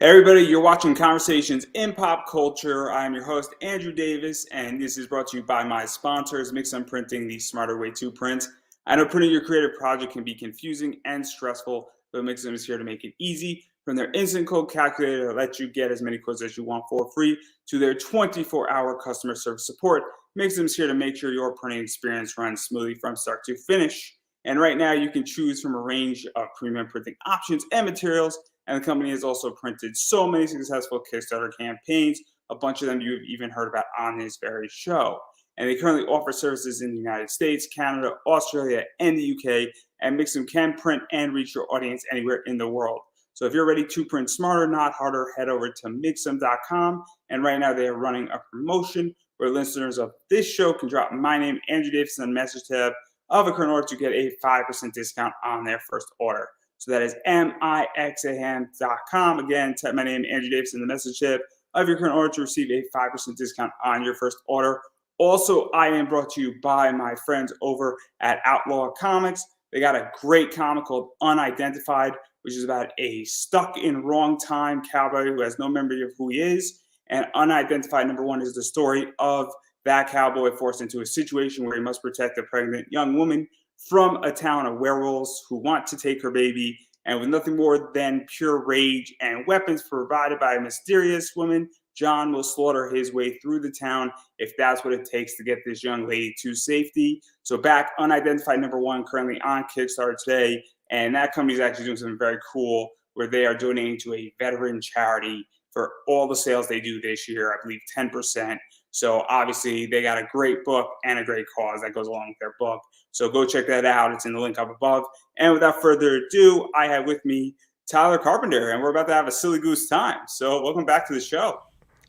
Hey everybody, you're watching Conversations in Pop Culture. I'm your host, Andrew Davis, and this is brought to you by my sponsors, Mixum Printing, the smarter way to print. I know printing your creative project can be confusing and stressful, but Mixum is here to make it easy. From their instant code calculator that lets you get as many quotes as you want for free to their 24-hour customer service support, Mixum is here to make sure your printing experience runs smoothly from start to finish. And right now, you can choose from a range of premium printing options and materials, and the company has also printed so many successful Kickstarter campaigns, a bunch of them you've even heard about on this very show. And they currently offer services in the United States, Canada, Australia, and the UK, and Mixum can print and reach your audience anywhere in the world. So if you're ready to print smarter, not harder, head over to Mixum.com. And right now they are running a promotion where listeners of this show can drop my name, Andrew Davis, in the message tab of a current order to get a 5% discount on their first order. So that is mixam.com. Again, type my name, Andrew Davis, in the message tab of your current order to receive a 5% discount on your first order. Also, I am brought to you by my friends over at Outlaw Comics. They got a great comic called Unidentified, which is about a stuck in wrong time cowboy who has no memory of who he is. And Unidentified, number one, is the story of that cowboy forced into a situation where he must protect a pregnant young woman from a town of werewolves who want to take her baby. And with nothing more than pure rage and weapons provided by a mysterious woman, John will slaughter his way through the town if that's what it takes to get this young lady to safety. So back Unidentified number one, currently on Kickstarter today. And that company is actually doing something very cool where they are donating to a veteran charity for all the sales they do this year, I believe 10%. So obviously they got a great book and a great cause that goes along with their book. So go check that out. It's in the link up above. And without further ado, I have with me Tyler Carpenter, and we're about to have a silly goose time. So welcome back to the show.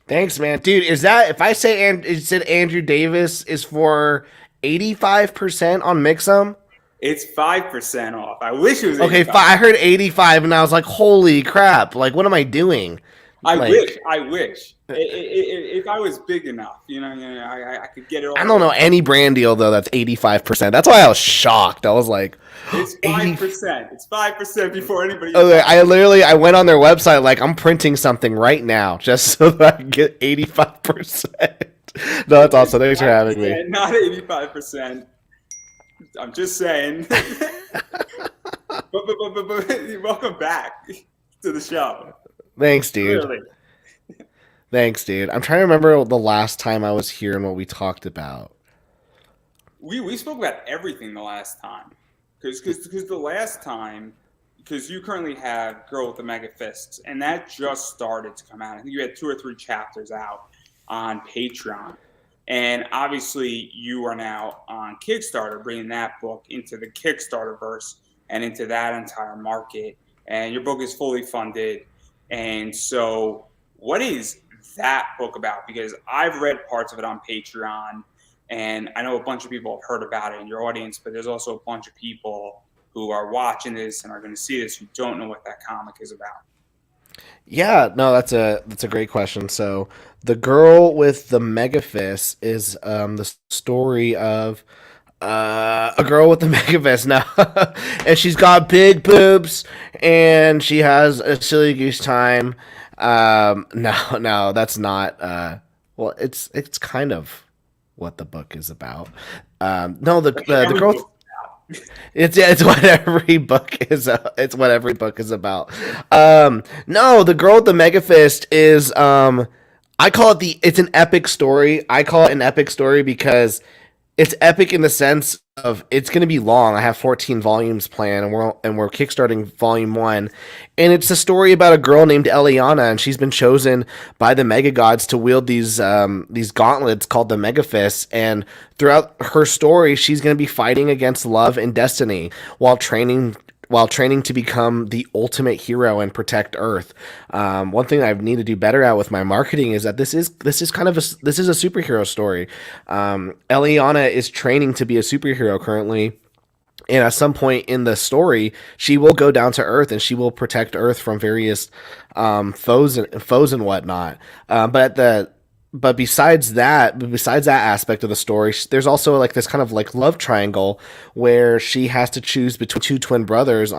Thanks, man. Dude, is that if I say it said Andrew Davis is for 85% on Mixum? It's 5% off. I wish it was Okay, 85. I heard 85 and I was like, holy crap. Like, what am I doing? I Like, wish. If I was big enough, I could get it all. I don't know any brand deal, though, that's 85%. That's why I was shocked. I was like, It's 5%. It's 5% before anybody. Okay, I went on their website like, I'm printing something right now just so that I can get 85%. No, that's awesome. Thanks for having me. Not 85%. I'm just saying. but welcome back to the show. Thanks, dude. Clearly. Thanks, dude. I'm trying to remember the last time I was here and what we talked about. We spoke about everything the last time. Because the last time, because you currently have Girl with the Mega Fists, and that just started to come out. I think you had 2 or 3 chapters out on Patreon. And obviously, you are now on Kickstarter, bringing that book into the Kickstarter verse and into that entire market. And your book is fully funded. And so, what is that book about? Because I've read parts of it on Patreon, and I know a bunch of people have heard about it in your audience, but there's also a bunch of people who are watching this and are going to see this who don't know what that comic is about. Yeah, no, that's a great question. So, the girl with the mega fist is the story of a girl with the mega fist now, and she's got big boobs, and she has a silly goose time. No, that's not. Well, it's kind of what the book is about. No, the girl. It's what every book is. It's what every book is about. No, the girl with the mega fist is. I call it It's an epic story. I call it an epic story because it's epic in the sense of it's going to be long. I have 14 volumes planned, and we're kickstarting volume 1, and it's a story about a girl named Eliana, and she's been chosen by the mega gods to wield these gauntlets called the mega fists. And throughout her story, she's going to be fighting against love and destiny while training to become the ultimate hero and protect Earth. One thing I need to do better at with my marketing is that this is a superhero story. Eliana is training to be a superhero currently. And at some point in the story, she will go down to Earth and she will protect Earth from various foes and whatnot. But besides that aspect of the story, there's also like this kind of like love triangle where she has to choose between 2 twin brothers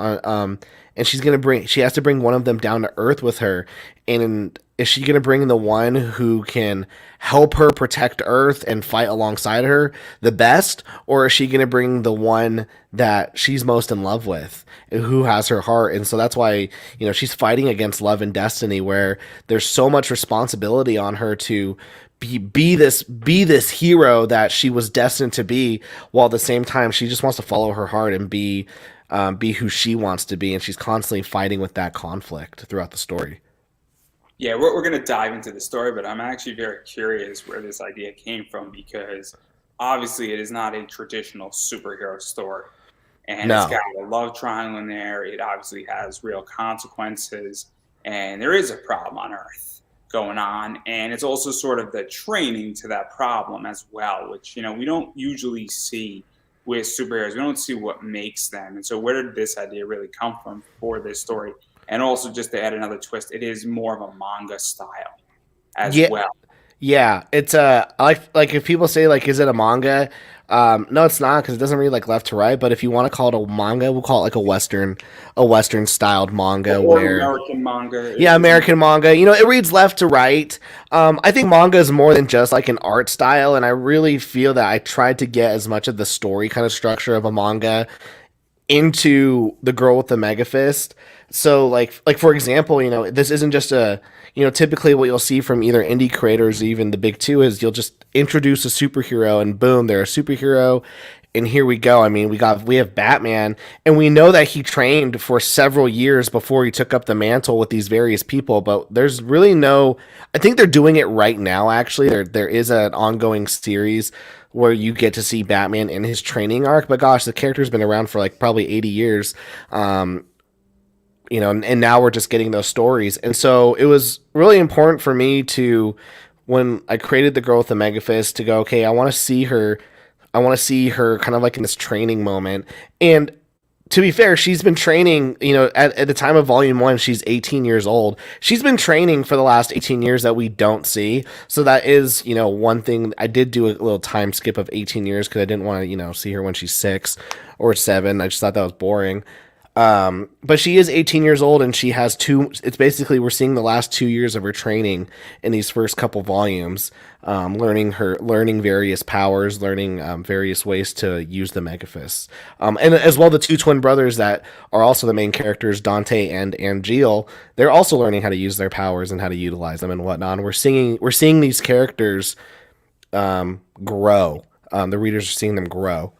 and she has to bring one of them down to earth with her. And is she going to bring the one who can help her protect Earth and fight alongside her the best, or is she going to bring the one that she's most in love with, who has her heart? And so that's why, she's fighting against love and destiny, where there's so much responsibility on her to be this hero that she was destined to be, while at the same time she just wants to follow her heart and be who she wants to be, and she's constantly fighting with that conflict throughout the story. Yeah, we're going to dive into the story, but I'm actually very curious where this idea came from, because obviously it is not a traditional superhero story. And it's No. got a love triangle in there. It obviously has real consequences. And there is a problem on Earth going on. And it's also sort of the training to that problem as well, which, we don't usually see with superheroes. We don't see what makes them. And so where did this idea really come from for this story? And also, just to add another twist, it is more of a manga style as Yeah, well. yeah. It's like if people say like, is it a manga? No, it's not, because it doesn't read like left to right. But if you want to call it a manga, we'll call it like a Western styled manga, Or where American manga. yeah, American manga. It reads left to right. I think manga is more than just like an art style, and I really feel that I tried to get as much of the story kind of structure of a manga into The Girl with the Mega Fist. So like for example, this isn't just a, typically what you'll see from either indie creators or even the big two is you'll just introduce a superhero and boom, they're a superhero. And here we go. I mean, we have Batman, and we know that he trained for several years before he took up the mantle with these various people, but there's really no, I think they're doing it right now. Actually, there is an ongoing series where you get to see Batman in his training arc, but gosh, the character's been around for like probably 80 years. And now we're just getting those stories. And so it was really important for me to, when I created The Girl with the Mega Fist, to go, okay, I want to see her kind of like in this training moment. And to be fair, she's been training, at the time of volume 1, she's 18 years old. She's been training for the last 18 years that we don't see. So that is, one thing. I did do a little time skip of 18 years because I didn't want to, see her when she's 6 or 7. I just thought that was boring. But she is 18 years old, and she has it's basically, we're seeing the last 2 years of her training in these first couple volumes, learning various powers, learning various ways to use the Megafists. And as well, the two twin brothers that are also the main characters, Dante and Angeal, they're also learning how to use their powers and how to utilize them and whatnot. And we're seeing these characters, grow. The readers are seeing them grow.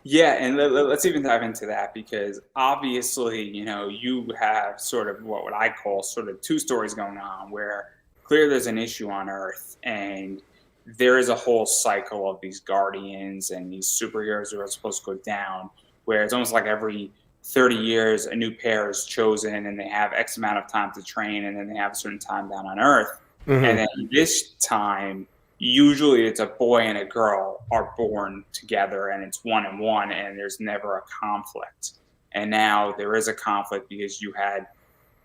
Yeah, and let's even dive into that, because obviously, you have sort of what I call sort of two stories going on, where clearly there's an issue on Earth, and there is a whole cycle of these guardians and these superheroes who are supposed to go down, where it's almost like every 30 years a new pair is chosen, and they have X amount of time to train, and then they have a certain time down on Earth. Mm-hmm. And then this time, usually it's a boy and a girl are born together, and it's 1 and 1, and there's never a conflict. And now there is a conflict because you had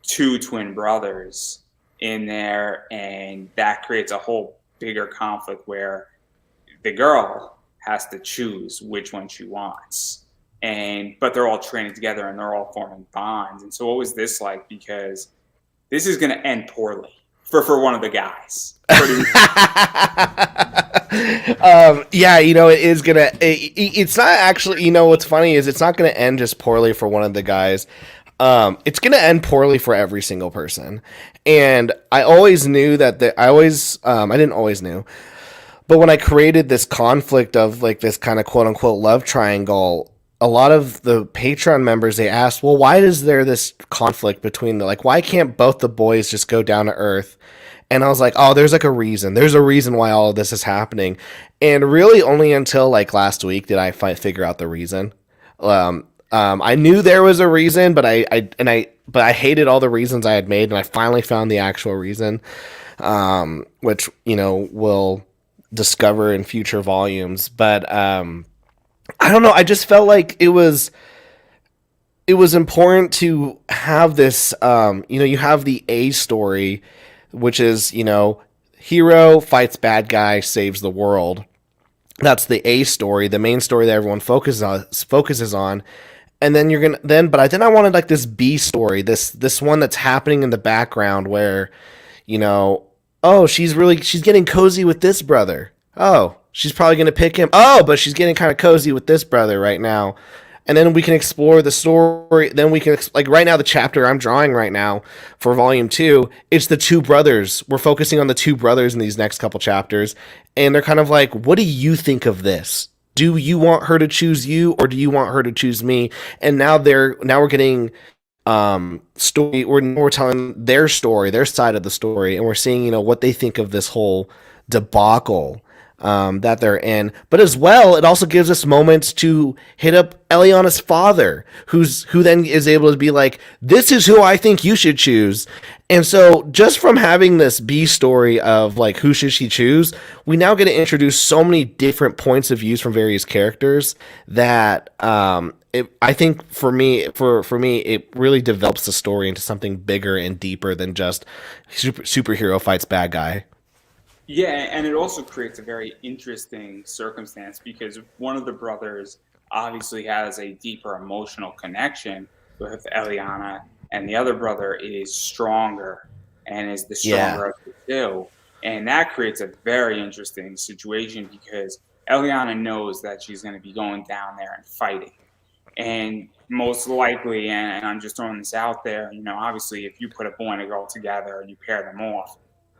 two twin brothers in there, and that creates a whole bigger conflict where the girl has to choose which one she wants. But they're all training together, and they're all forming bonds. And so what was this like? Because this is going to end poorly for one of the guys. Yeah, it is gonna. It's not actually. What's funny is it's not gonna end just poorly for one of the guys. It's gonna end poorly for every single person. And I always knew that. I didn't always knew, but when I created this conflict of like this kind of quote unquote love triangle, a lot of the Patreon members, they asked, well, why is there this conflict between why can't both the boys just go down to Earth? And I was like, oh, there's a reason. There's a reason why all of this is happening. And really only until last week did I figure out the reason. I knew there was a reason, but I hated all the reasons I had made, and I finally found the actual reason, which, we'll discover in future volumes. But I don't know. I just felt like it was important to have this, you have the A story, which is, hero fights bad guy, saves the world. That's the A story, the main story that everyone focuses on. and then then I wanted like this B story, this one that's happening in the background where, you know, oh, she's getting cozy with this brother. Oh, she's probably gonna pick him. Oh, but she's getting kind of cozy with this brother right now. And then we can explore the story. Then we can, like, right now, the chapter I'm drawing right now for volume 2, it's the two brothers. We're focusing on the two brothers in these next couple chapters. And they're kind of like, what do you think of this? Do you want her to choose you, or do you want her to choose me? And now we're getting story. We're telling their story, their side of the story, and we're seeing, you know, what they think of this whole debacle that they're in. But as well, it also gives us moments to hit up Eliana's father, who then is able to be like, this is who I think you should choose. And so just from having this B story of like, who should she choose, we now get to introduce so many different points of views from various characters that I think for me, it really develops the story into something bigger and deeper than just superhero fights bad guy. Yeah, and it also creates a very interesting circumstance because one of the brothers obviously has a deeper emotional connection with Eliana, and the other brother is stronger and is the Yeah. stronger of the two. And that creates a very interesting situation because Eliana knows that she's going to be going down there and fighting. And most likely, and I'm just throwing this out there, you know, obviously, if you put a boy and a girl together and you pair them off,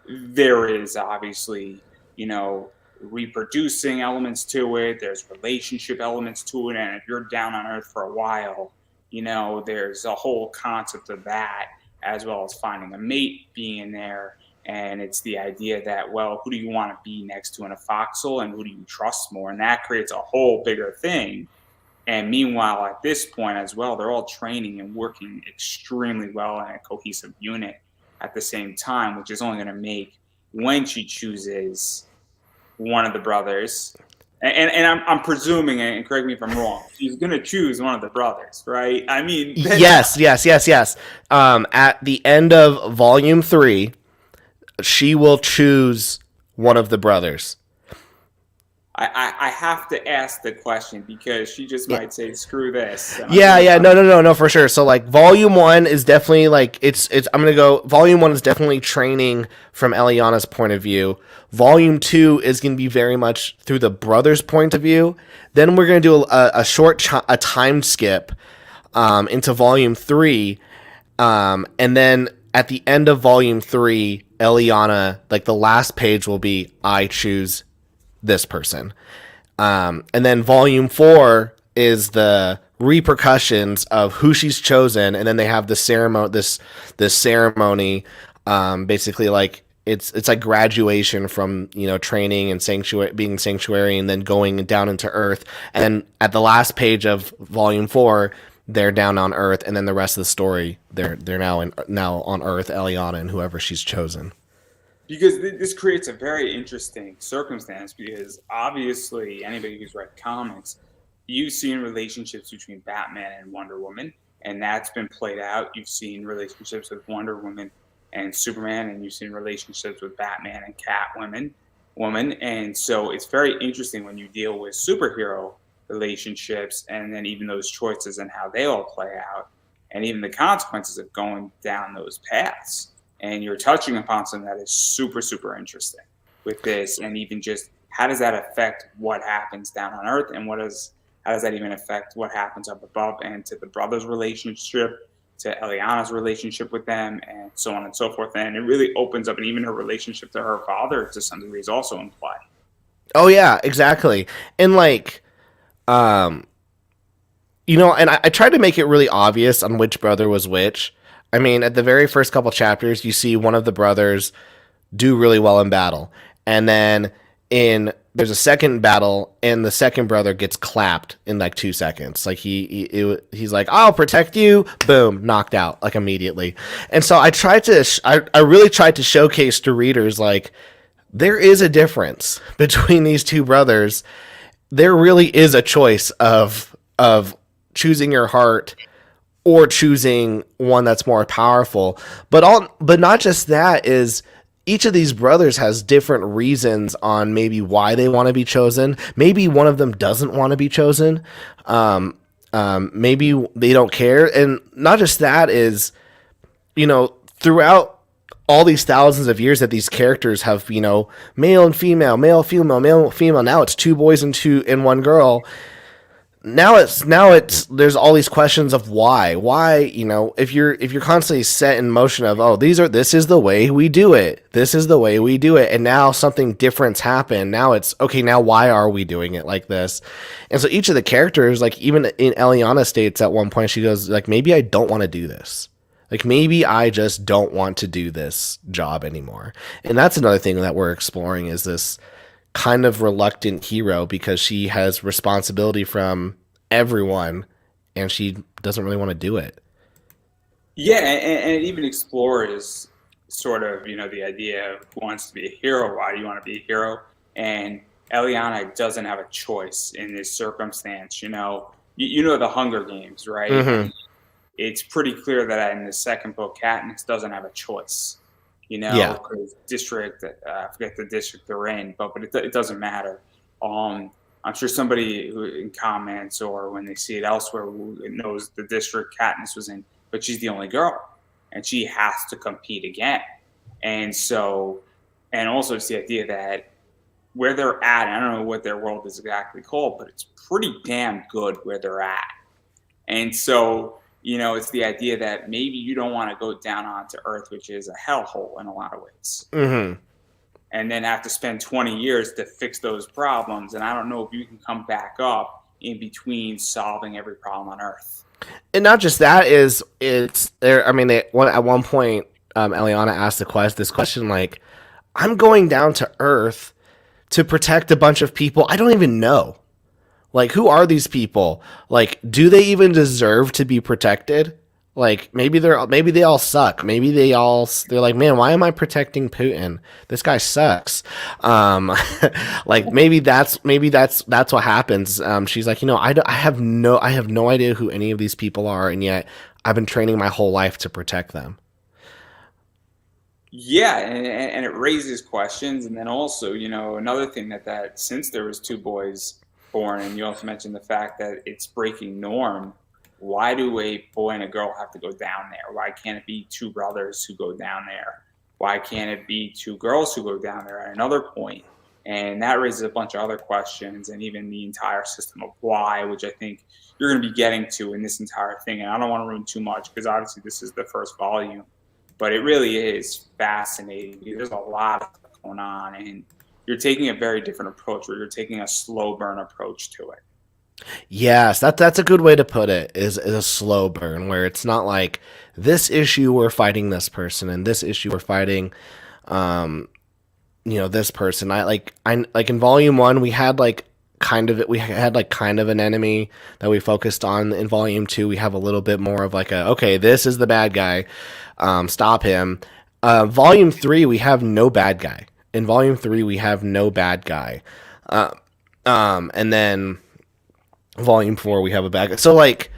there is obviously, you know, reproducing elements to it. There's relationship elements to it. And if you're down on earth for a while, you know, there's a whole concept of that, as well as finding a mate being in there. And it's the idea that, well, who do you want to be next to in a foxhole and who do you trust more? And that creates a whole bigger thing. And meanwhile, at this point as well, they're all training and working extremely well in a cohesive unit at the same time, which is only going to make when she chooses one of the brothers. And I'm presuming, and correct me if I'm wrong, she's going to choose one of the brothers, right? I mean, Yes. At the end of volume 3, she will choose one of the brothers. I have to ask the question because she just might say, "Screw this." No, for sure. So like, volume 1 is definitely like it's. I'm gonna go. Volume 1 is definitely training from Eliana's point of view. Volume 2 is gonna be very much through the brother's point of view. Then we're gonna do a short a time skip into volume 3, and then at the end of volume 3, Eliana, like the last page will be, I choose this person. And then volume 4 is the repercussions of who she's chosen, and then they have the ceremony, this ceremony, basically like it's like graduation from, you know, training and being sanctuary, and then going down into Earth. And then at the last page of volume 4, they're down on Earth, and then the rest of the story, they're now on Earth, Eliana and whoever she's chosen. Because this creates a very interesting circumstance because obviously anybody who's read comics, you've seen relationships between Batman and Wonder Woman, and that's been played out. You've seen relationships with Wonder Woman and Superman, and you've seen relationships with Batman and Woman. And so it's very interesting when you deal with superhero relationships and then even those choices and how they all play out and even the consequences of going down those paths. And you're touching upon something that is super, super interesting with this. And even just how does that affect what happens down on Earth? And how does that even affect what happens up above and to the brothers' relationship, to Eliana's relationship with them, and so on and so forth. And it really opens up, and even her relationship to her father to some degree is also in play. Oh yeah, exactly. And like, you know, and I tried to make it really obvious on which brother was which. I mean, at the very first couple chapters, you see one of the brothers do really well in battle. And then there's a second battle, and the second brother gets clapped in like 2 seconds. Like he's like, I'll protect you. Boom, knocked out like immediately. And so I really tried to showcase to readers, like, there is a difference between these two brothers. There really is a choice of choosing your heart or choosing one that's more powerful. But not just that, is each of these brothers has different reasons on maybe why they want to be chosen. Maybe one of them doesn't want to be chosen. Maybe they don't care. And not just that is, throughout all these thousands of years that these characters have, male and female, male, female, male, female. Now it's two boys and one girl. Now it's there's all these questions of why if you're constantly set in motion of, oh, this is the way we do it, and now something different's happened. Now it's okay, now why are we doing it like this? And so each of the characters, like even in Eliana states at one point, she goes like, maybe I don't want to do this, like maybe I just don't want to do this job anymore. And that's another thing that we're exploring, is this kind of reluctant hero, because she has responsibility from everyone and she doesn't really want to do it. Yeah, and it even explores sort of, the idea of who wants to be a hero, why do you want to be a hero? And Eliana doesn't have a choice in this circumstance. You know the Hunger Games, right? Mm-hmm. It's pretty clear that in the second book, Katniss doesn't have a choice. Yeah. Because district, I forget the district they're in, but it doesn't matter. I'm sure somebody who in comments or when they see it elsewhere knows the district Katniss was in, but she's the only girl, and she has to compete again. And so, and also it's the idea that where they're at, I don't know what their world is exactly called, but it's pretty damn good where they're at. And so, it's the idea that maybe you don't want to go down onto Earth, which is a hellhole in a lot of ways. Mm-hmm. And then have to spend 20 years to fix those problems. And I don't know if you can come back up in between solving every problem on Earth. And not just that, it's there. I mean, at one point, Eliana asked this question, like, I'm going down to Earth to protect a bunch of people I don't even know. Like, who are these people? Like, do they even deserve to be protected? Like, maybe they all suck. Maybe they're like, man, why am I protecting Putin? This guy sucks. Like maybe that's what happens. She's like, I have no idea who any of these people are, and yet I've been training my whole life to protect them. Yeah, and it raises questions. And then also, another thing that since there was two boys born, and you also mentioned the fact that it's breaking norm, why do a boy and a girl have to go down there? Why can't it be two brothers who go down there? Why can't it be two girls who go down there at another point? And that raises a bunch of other questions, and even the entire system of why, which I think you're going to be getting to in this entire thing. And I don't want to ruin too much because obviously this is the first volume, but it really is fascinating. There's a lot of stuff going on, and you're taking a very different approach, where you're taking a slow burn approach to it. Yes, that's a good way to put it. Is a slow burn, where it's not like this issue we're fighting this person, and this issue we're fighting, this person. I like in volume 1 we had kind of an enemy that we focused on. In volume 2 we have a little bit more of like okay, this is the bad guy, stop him. Volume 3 we have no bad guy. In volume 3 we have no bad guy, and then volume 4 we have a bad guy. So like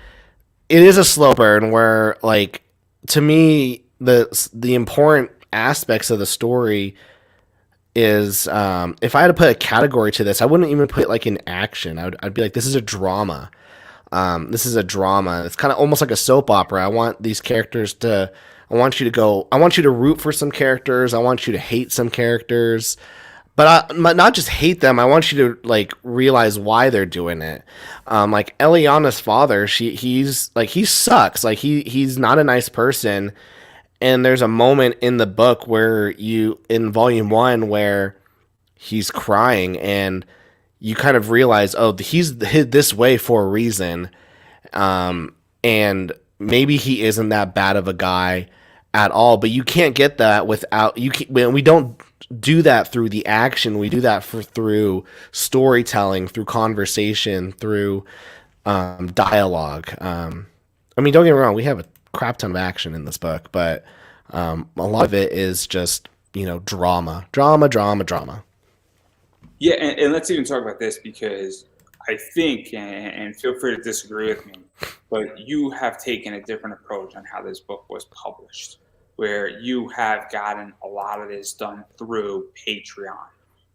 it is a slow burn, where like to me the important aspects of the story is, if I had to put a category to this, I wouldn't even put it like in action. I'd be like, this is a drama. This is a drama. It's kind of almost like a soap opera. I want these characters to, I want you to root for some characters. I want you to hate some characters, but not just hate them. I want you to like realize why they're doing it. Like Eliana's father, he sucks. Like he's not a nice person. And there's a moment in the book where in volume 1, where he's crying and you kind of realize, oh, he's this way for a reason. And maybe he isn't that bad of a guy at all, but you can't get that without we don't do that through the action. We do that through storytelling, through conversation, through dialogue. I mean, don't get me wrong, we have a crap ton of action in this book, but a lot of it is just drama. Yeah, and let's even talk about this, because I think, and feel free to disagree with me, but you have taken a different approach on how this book was published, where you have gotten a lot of this done through Patreon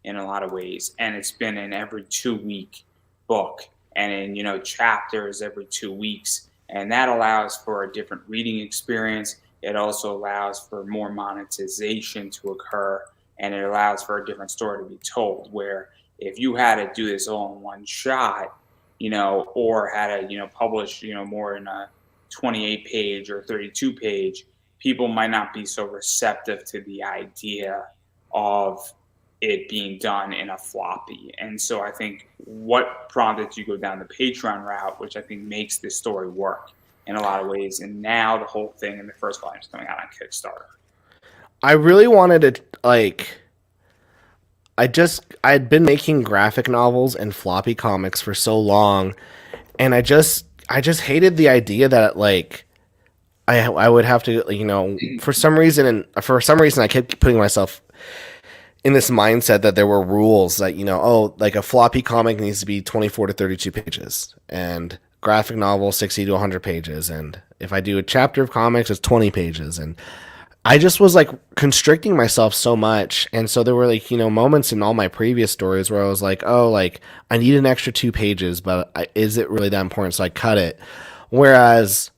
in a lot of ways, and it's been an every 2-week book. and in, chapters every 2 weeks. And that allows for a different reading experience. It also allows for more monetization to occur, and it allows for a different story to be told. Where if you had to do this all in one shot, or had to, publish, more in a 28 page or 32 page, people might not be so receptive to the idea of it being done in a floppy. And so I think what prompted you to go down the Patreon route, which I think makes this story work in a lot of ways. And now the whole thing in the first volume is coming out on Kickstarter. I really wanted to I'd been making graphic novels and floppy comics for so long, and I just hated the idea that I would have to, for some reason I kept putting myself in this mindset that there were rules that, a floppy comic needs to be 24 to 32 pages, and graphic novel 60 to 100 pages, and if I do a chapter of comics, it's 20 pages, and I just was constricting myself so much. And so there were moments in all my previous stories where I was like, oh, I need an extra 2 pages, but is it really that important? So I cut it. Whereas,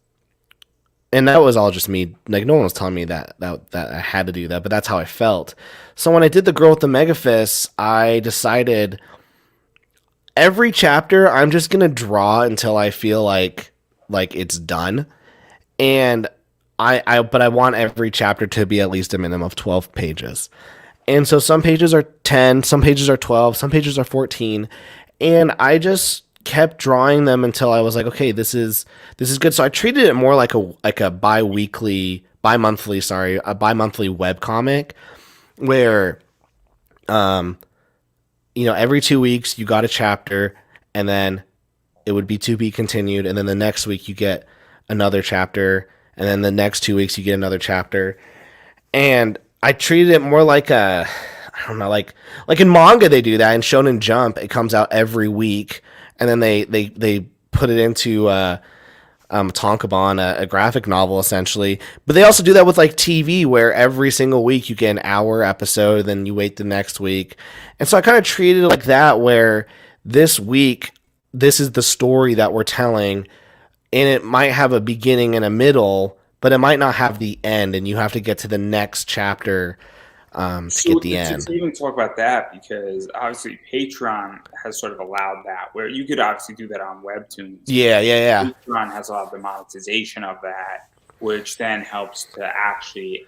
and that was all just me. No one was telling me that I had to do that, but that's how I felt. So when I did The Girl with the Megafists, I decided every chapter I'm just going to draw until I feel like it's done. And but I want every chapter to be at least a minimum of 12 pages. And so some pages are 10, some pages are 12, some pages are 14. And I just kept drawing them until I was like, okay, this is good. So I treated it more like a bi-monthly webcomic where, every 2 weeks you got a chapter, and then it would be to be continued. And then the next week you get another chapter, and then the next 2 weeks you get another chapter. And I treated it more like I don't know, like in manga they do that. In Shonen Jump, it comes out every week, and then they put it into Tonkabon, a graphic novel essentially. But they also do that with TV, where every single week you get an hour episode, then you wait the next week. And so I kind of treated it like that, where this week this is the story that we're telling, and it might have a beginning and a middle, but it might not have the end, and you have to get to the next chapter to get the end. To even talk about that, because obviously Patreon has sort of allowed that, where you could obviously do that on Webtoons. Yeah. Patreon has allowed the monetization of that, which then helps to actually,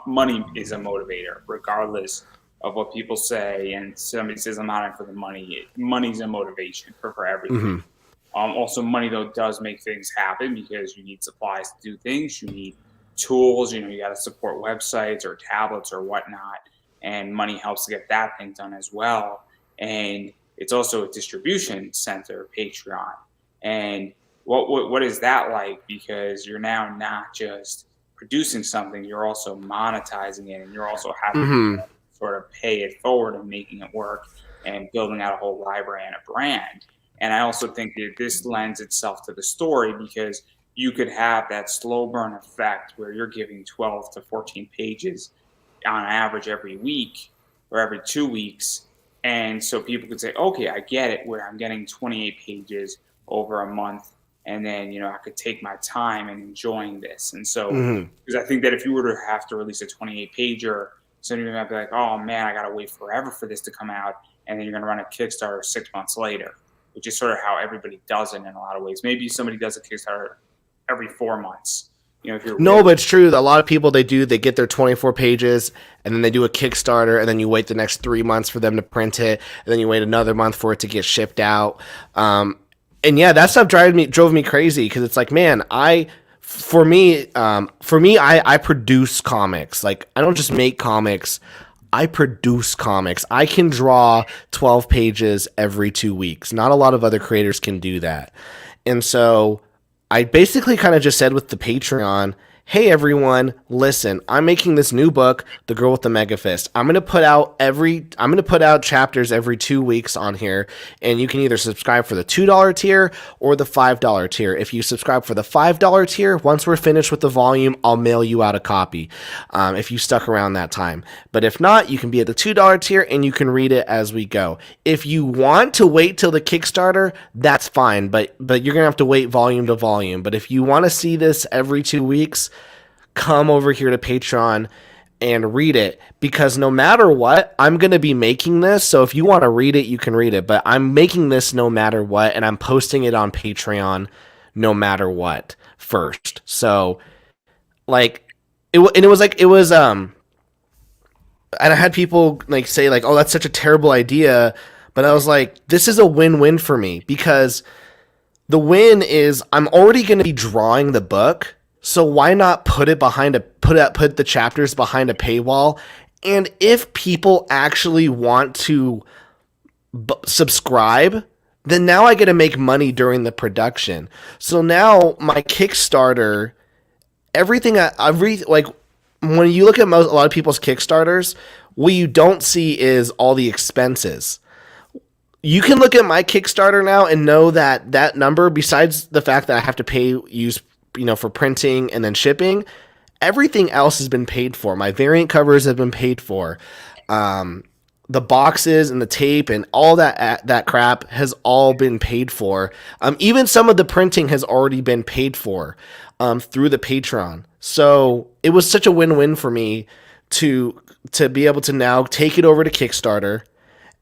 money is a motivator, regardless of what people say. And somebody says, I'm not in for the money. Money's a motivation for everything. Mm-hmm. Also, money, though, does make things happen, because you need supplies to do things. You need tools. You got to support websites or tablets or whatnot. And money helps to get that thing done as well. And it's also a distribution center, Patreon. And what is that like? Because you're now not just producing something, you're also monetizing it. And you're also having to sort of pay it forward and making it work and building out a whole library and a brand. And I also think that this lends itself to the story, because you could have that slow burn effect where you're giving 12 to 14 pages on average every week or every 2 weeks. And so people could say, okay, I get it, where I'm getting 28 pages over a month. And then, I could take my time and enjoying this. And so, because I think that if you were to have to release a 28 pager, somebody might be like, oh man, I got to wait forever for this to come out. And then you're going to run a Kickstarter 6 months later, which is sort of how everybody does it in a lot of ways. Maybe somebody does a Kickstarter every 4 months. But it's true. A lot of people, they get their 24 pages, and then they do a Kickstarter, and then you wait the next 3 months for them to print it, and then you wait another month for it to get shipped out. And yeah, that stuff drove me crazy, because it's like, man, I produce comics. I don't just make comics. I produce comics. I can draw 12 pages every 2 weeks. Not a lot of other creators can do that. And so I basically kind of just said with the Patreon, hey everyone, listen, I'm making this new book, The Girl with the Mega Fist. I'm gonna put out chapters every 2 weeks on here, and you can either subscribe for the $2 tier or the $5 tier. If you subscribe for the $5 tier, once we're finished with the volume, I'll mail you out a copy. If you stuck around that time. But if not, you can be at the $2 tier and you can read it as we go. If you want to wait till the Kickstarter, that's fine, but you're gonna have to wait volume to volume. But if you want to see this every 2 weeks, come over here to Patreon and read it, because no matter what, I'm going to be making this. So if you want to read it, you can read it, but I'm making this no matter what, and I'm posting it on Patreon no matter what first. So like and I had people like say like, oh, that's such a terrible idea. But I was like, this is a win-win for me, because the win is I'm already going to be drawing the book. So why not put the chapters behind a paywall? And if people actually want to subscribe, then now I get to make money during the production. So now my Kickstarter, like when you look at a lot of people's Kickstarters, what you don't see is all the expenses. You can look at my Kickstarter now and know that number, besides the fact that I have to use for printing and then shipping, everything else has been paid for. My variant covers have been paid for. The boxes and the tape and all that crap has all been paid for. Even some of the printing has already been paid for through the Patreon. So it was such a win-win for me to be able to now take it over to Kickstarter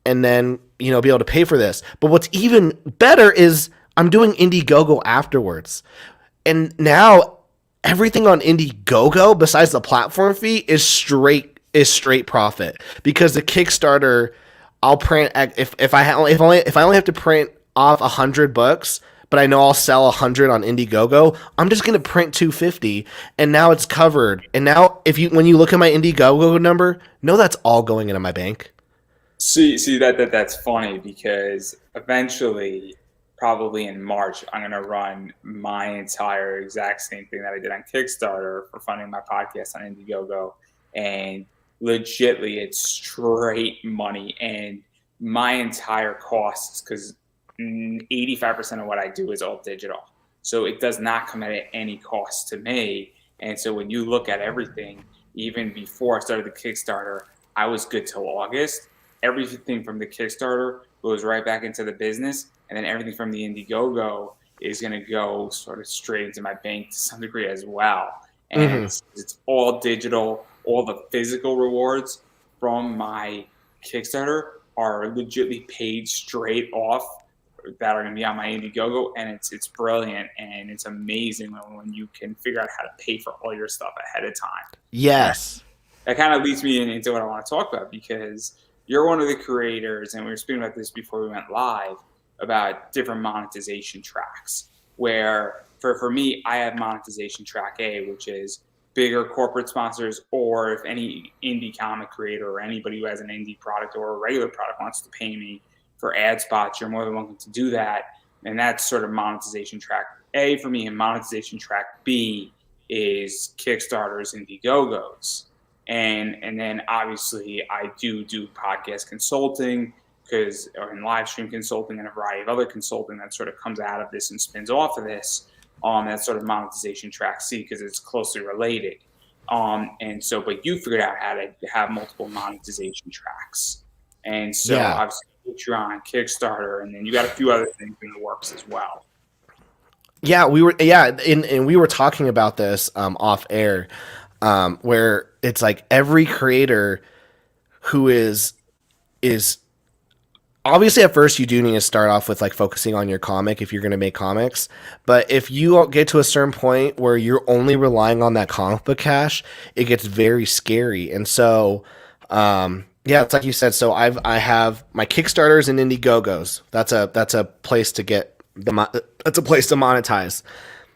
and then be able to pay for this. But what's even better is I'm doing Indiegogo afterwards. And now everything on Indiegogo, besides the platform fee, is straight profit, because the Kickstarter, I'll print if I only have to print off 100 books, but I know I'll sell 100 on Indiegogo, I'm just gonna print 250, and now it's covered. And now when you look at my Indiegogo number, no, that's all going into my bank. See that's funny, because eventually, probably in March, I'm going to run my entire exact same thing that I did on Kickstarter for funding my podcast on Indiegogo. And legitly, it's straight money. And my entire costs, because 85% of what I do is all digital. So it does not come at any cost to me. And so when you look at everything, even before I started the Kickstarter, I was good till August. Everything from the Kickstarter goes right back into the business. And then everything from the Indiegogo is going to go sort of straight into my bank to some degree as well. And it's all digital. All the physical rewards from my Kickstarter are legitimately paid straight off that are going to be on my Indiegogo. And it's brilliant. And it's amazing when you can figure out how to pay for all your stuff ahead of time. Yes. That kind of leads me into what I want to talk about, because you're one of the creators, and we were speaking about this before we went live, about different monetization tracks, where for me, I have monetization track A, which is bigger corporate sponsors, or if any indie comic creator or anybody who has an indie product or a regular product wants to pay me for ad spots, you're more than welcome to do that. And that's sort of monetization track A for me. And monetization track B is Kickstarters and Indiegogos. And then obviously I do podcast consulting, or in live stream consulting, and a variety of other consulting that sort of comes out of this and spins off of this. That's sort of monetization track C, because it's closely related. And so, but you figured out how to have multiple monetization tracks. And so obviously Patreon, Kickstarter, and then you got a few other things in the works as well. Yeah, we were talking about this off air, where it's like every creator who is obviously, at first you do need to start off with like focusing on your comic if you're going to make comics. But if you get to a certain point where you're only relying on that comic book cash, it gets very scary. And so, it's like you said. So I have my Kickstarters and Indiegogos. That's a place to get that's a place to monetize.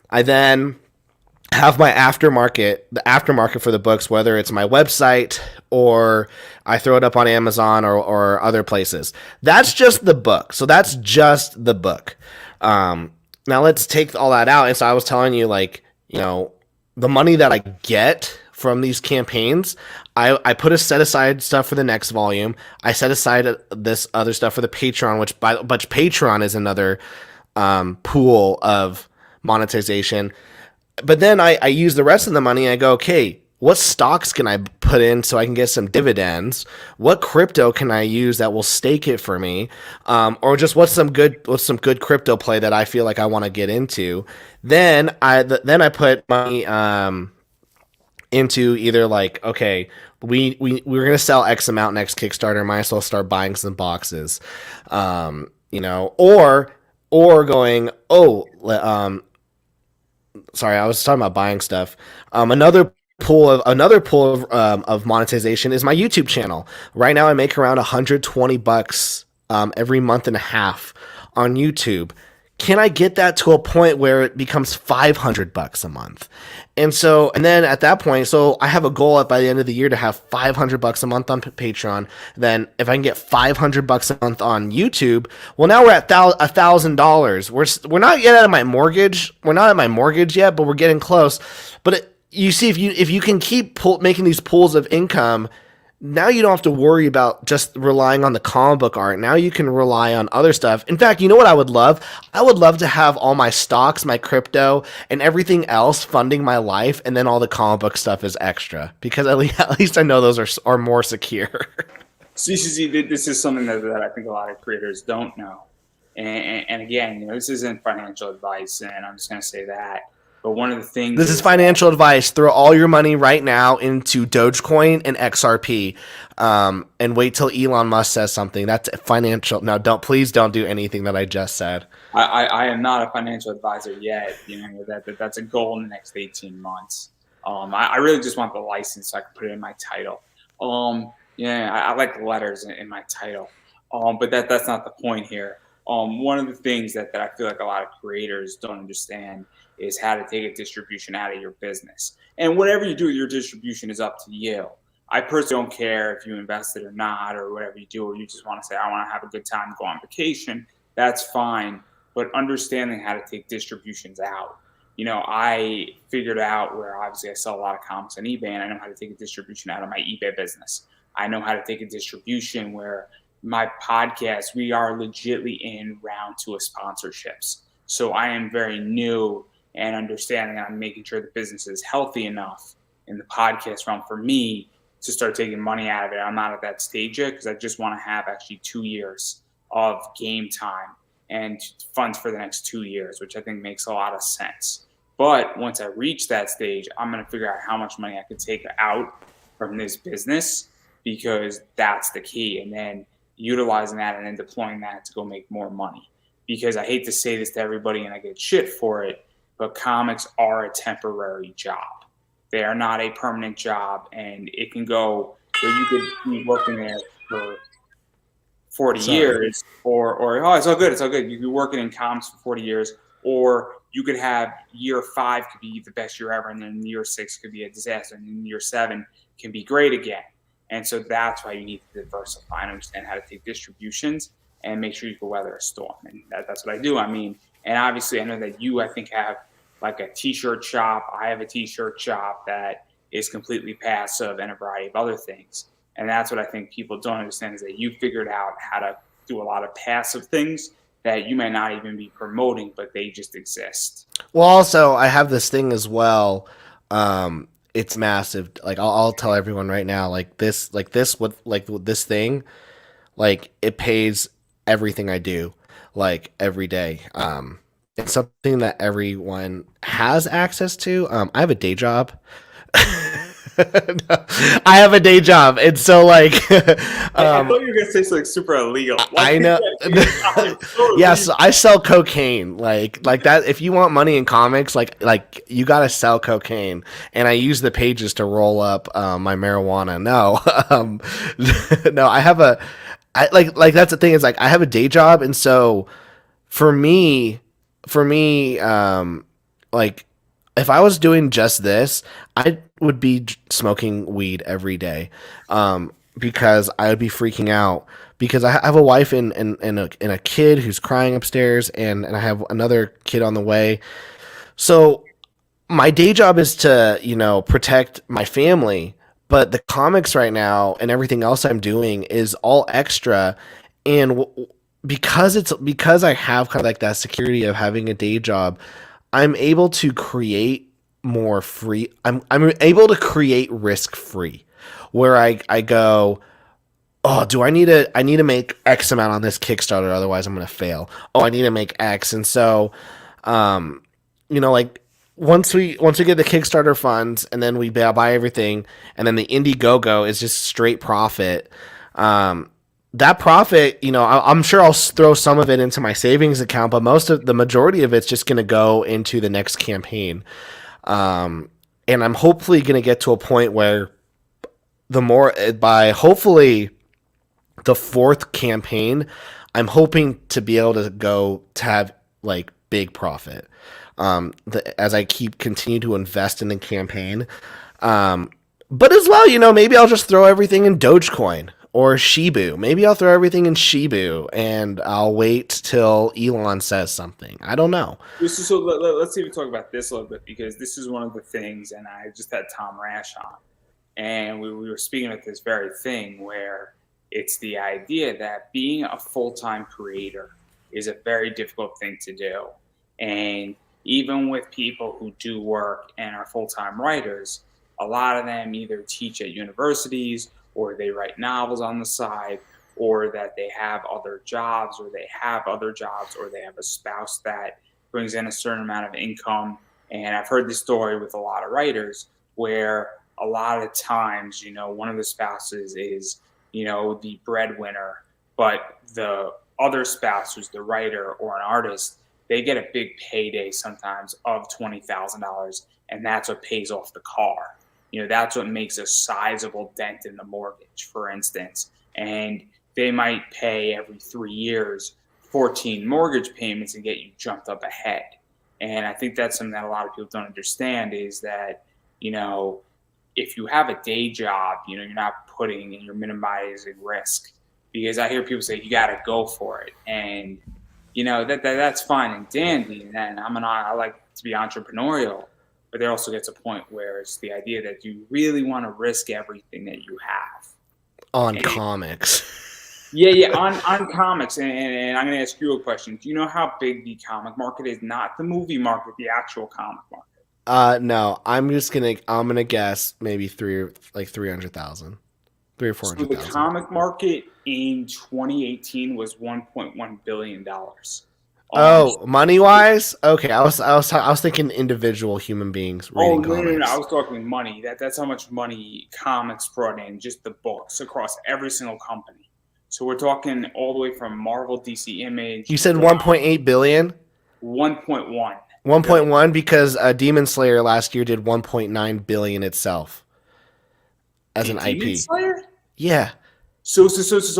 I then have my aftermarket for the books, whether it's my website or I throw it up on Amazon or other places. That's just the book. So that's just the book. Now let's take all that out. And so I was telling you, like, the money that I get from these campaigns, I put a set aside stuff for the next volume. I set aside this other stuff for the Patreon, which Patreon is another pool of monetization. But then I use the rest of the money and I go, okay, what stocks can I put in so I can get some dividends? What crypto can I use that will stake it for me? Or just what's some good crypto play that I feel like I want to get into? Then I put money into either like, okay, we're gonna sell X amount next Kickstarter, might as well start buying some boxes, or going, sorry, I was talking about buying stuff. Another pool of monetization is my YouTube channel. Right now, I make around $120 every month and a half on YouTube. Can I get that to a point where it becomes $500 a month? And then at that point, so I have a goal by the end of the year to have $500 a month on Patreon. Then if I can get $500 a month on YouTube, well, now we're at $1,000. We're not yet at my mortgage. We're not at my mortgage yet, but we're getting close. But you see, if you can keep making these pools of income, now you don't have to worry about just relying on the comic book art. Now you can rely on other stuff. In fact, you know what I would love? I would love to have all my stocks, my crypto, and everything else funding my life, and then all the comic book stuff is extra, because at least I know those are more secure. See, this is something that I think a lot of creators don't know. And again, this isn't financial advice, and I'm just going to say that. But one of the things... This is financial advice. Throw all your money right now into Dogecoin and XRP, and wait till Elon Musk says something. That's financial. No, please don't do anything that I just said. I am not a financial advisor yet. That's a goal in the next 18 months. I really just want the license so I can put it in my title. I like letters in my title. But that's not the point here. One of the things that I feel like a lot of creators don't understand is how to take a distribution out of your business. And whatever you do with your distribution is up to you. I personally don't care if you invested or not, or whatever you do, or you just want to say, I want to have a good time, go on vacation. That's fine. But understanding how to take distributions out. I figured out where obviously I sell a lot of comics on eBay, and I know how to take a distribution out of my eBay business. I know how to take a distribution where my podcast, we are legitly in round 2 of sponsorships. So I am very new and understanding, I'm making sure the business is healthy enough in the podcast realm for me to start taking money out of it. I'm not at that stage yet because I just want to have actually 2 years of game time and funds for the next 2 years, which I think makes a lot of sense. But once I reach that stage, I'm going to figure out how much money I could take out from this business, because that's the key. And then utilizing that and then deploying that to go make more money. Because I hate to say this to everybody and I get shit for it, but comics are a temporary job. They are not a permanent job, and it can go where you could be working there for 40 years, or it's all good. You could be working in comics for 40 years, or you could have year 5 could be the best year ever, and then year 6 could be a disaster, and then year 7 can be great again. And so that's why you need to diversify and understand how to take distributions and make sure you can weather a storm. And that's what I do. And obviously I know that you, I think, have like a t-shirt shop. I have a t-shirt shop that is completely passive, and a variety of other things. And that's what I think people don't understand, is that you figured out how to do a lot of passive things that you may not even be promoting, but they just exist. Well, also I have this thing as well. It's massive. Like I'll tell everyone right now, this thing, like it pays everything I do, like every day. It's something that everyone has access to. I have a day job. I have a day job, and so I thought you were gonna say something super illegal. I know. Yes, I sell cocaine. Like that. If you want money in comics, like you gotta sell cocaine, and I use the pages to roll up my marijuana. No, no, I have like that's the thing. Is like I have a day job, and so for me, like if I was doing just this, I would be smoking weed every day, because I would be freaking out, because I have a wife and a kid who's crying upstairs, and I have another kid on the way. So my day job is to, protect my family, but the comics right now and everything else I'm doing is all extra. And because I have kind of like that security of having a day job, I'm able to create more free. I'm able to create risk free, where I go, oh, I need to make X amount on this Kickstarter, otherwise I'm gonna fail. Oh, I need to make X, and so, um, like once we get the Kickstarter funds, and then we buy everything, and then the Indiegogo is just straight profit. That profit, I'm sure I'll throw some of it into my savings account, but the majority of it's just going to go into the next campaign. And I'm hopefully going to get to a point where by hopefully the fourth campaign, I'm hoping to be able to have like big profit. As I continue to invest in the campaign. But as well, maybe I'll just throw everything in Dogecoin or Shibu. Maybe I'll throw everything in Shibu and I'll wait till Elon says something. I don't know. So let's even talk about this a little bit, because this is one of the things, and I just had Tom Rash on, and we were speaking of this very thing where it's the idea that being a full-time creator is a very difficult thing to do. And even with people who do work and are full-time writers, a lot of them either teach at universities, or they write novels on the side, or that they have other jobs, or they have a spouse that brings in a certain amount of income. And I've heard this story with a lot of writers where a lot of times, one of the spouses is, the breadwinner, but the other spouse, who's the writer or an artist, they get a big payday sometimes of $20,000, and that's what pays off the car. That's what makes a sizable dent in the mortgage, for instance. And they might pay every 3 years 14 mortgage payments and get you jumped up ahead. And I think that's something that a lot of people don't understand, is that, if you have a day job, you're not putting and you're minimizing risk. Because I hear people say you got to go for it, and that's fine and dandy, and I like to be entrepreneurial, but there also gets a point where it's the idea that you really want to risk everything that you have on comics. Yeah, on comics, and I'm going to ask you a question. Do you know how big the comic market is? Not the movie market, the actual comic market. No, I'm gonna guess maybe 300,000. 3 or 400,000. So the comic market in 2018 was $1.1 billion. Oh, money wise? Okay, I was thinking individual human beings reading comics. No, I was talking money. That's how much money comics brought in, just the books, across every single company. So we're talking all the way from Marvel, DC, Image. You said 1.8 billion? 1.1. 1.1 because Demon Slayer last year did 1.9 billion itself as an IP. Demon Slayer? Yeah. So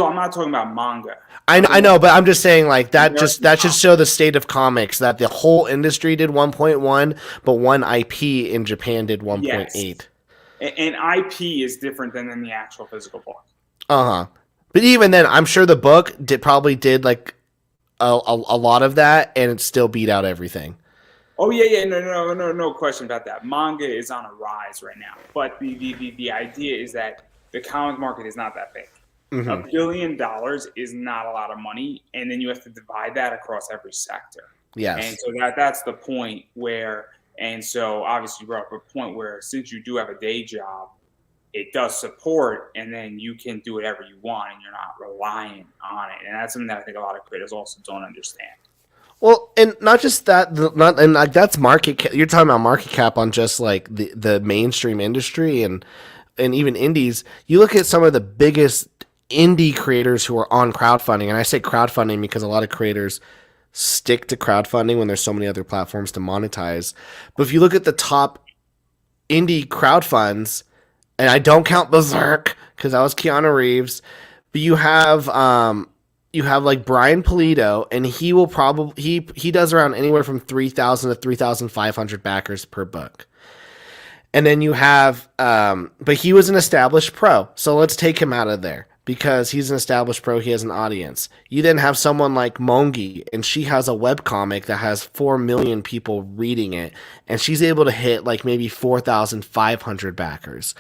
I'm not talking about manga. I know, but I'm just saying like that should show the state of comics, that the whole industry did 1.1, but one IP in Japan did 1.8. Yes. And IP is different than the actual physical book. But even then, I'm sure the book probably did like a lot of that, and it still beat out everything. Oh yeah, no question about that. Manga is on a rise right now, but the idea is that the comic market is not that big. Mm-hmm. $1 billion is not a lot of money, and then you have to divide that across every sector. Yes. And so that's the point where, and so obviously you brought up a point where, since you do have a day job, it does support, and then you can do whatever you want, and you're not relying on it. And that's something that I think a lot of creators also don't understand. Well, and not just that, that's market cap. You're talking about market cap on just like the mainstream industry and even indies. You look at some of the biggest indie creators who are on crowdfunding, and I say crowdfunding because a lot of creators stick to crowdfunding when there's so many other platforms to monetize. But if you look at the top indie crowdfunds, and I don't count Berserk because that was Keanu Reeves, but you have like Brian Pulido, and he will probably he does around anywhere from 3,000 to 3,500 backers per book. And then you have but he was an established pro, so let's take him out of there. because he's an established pro. He has an audience. You then have someone like Mongi, and she has a webcomic that has 4 million people reading it, and she's able to hit like maybe 4,500 backers.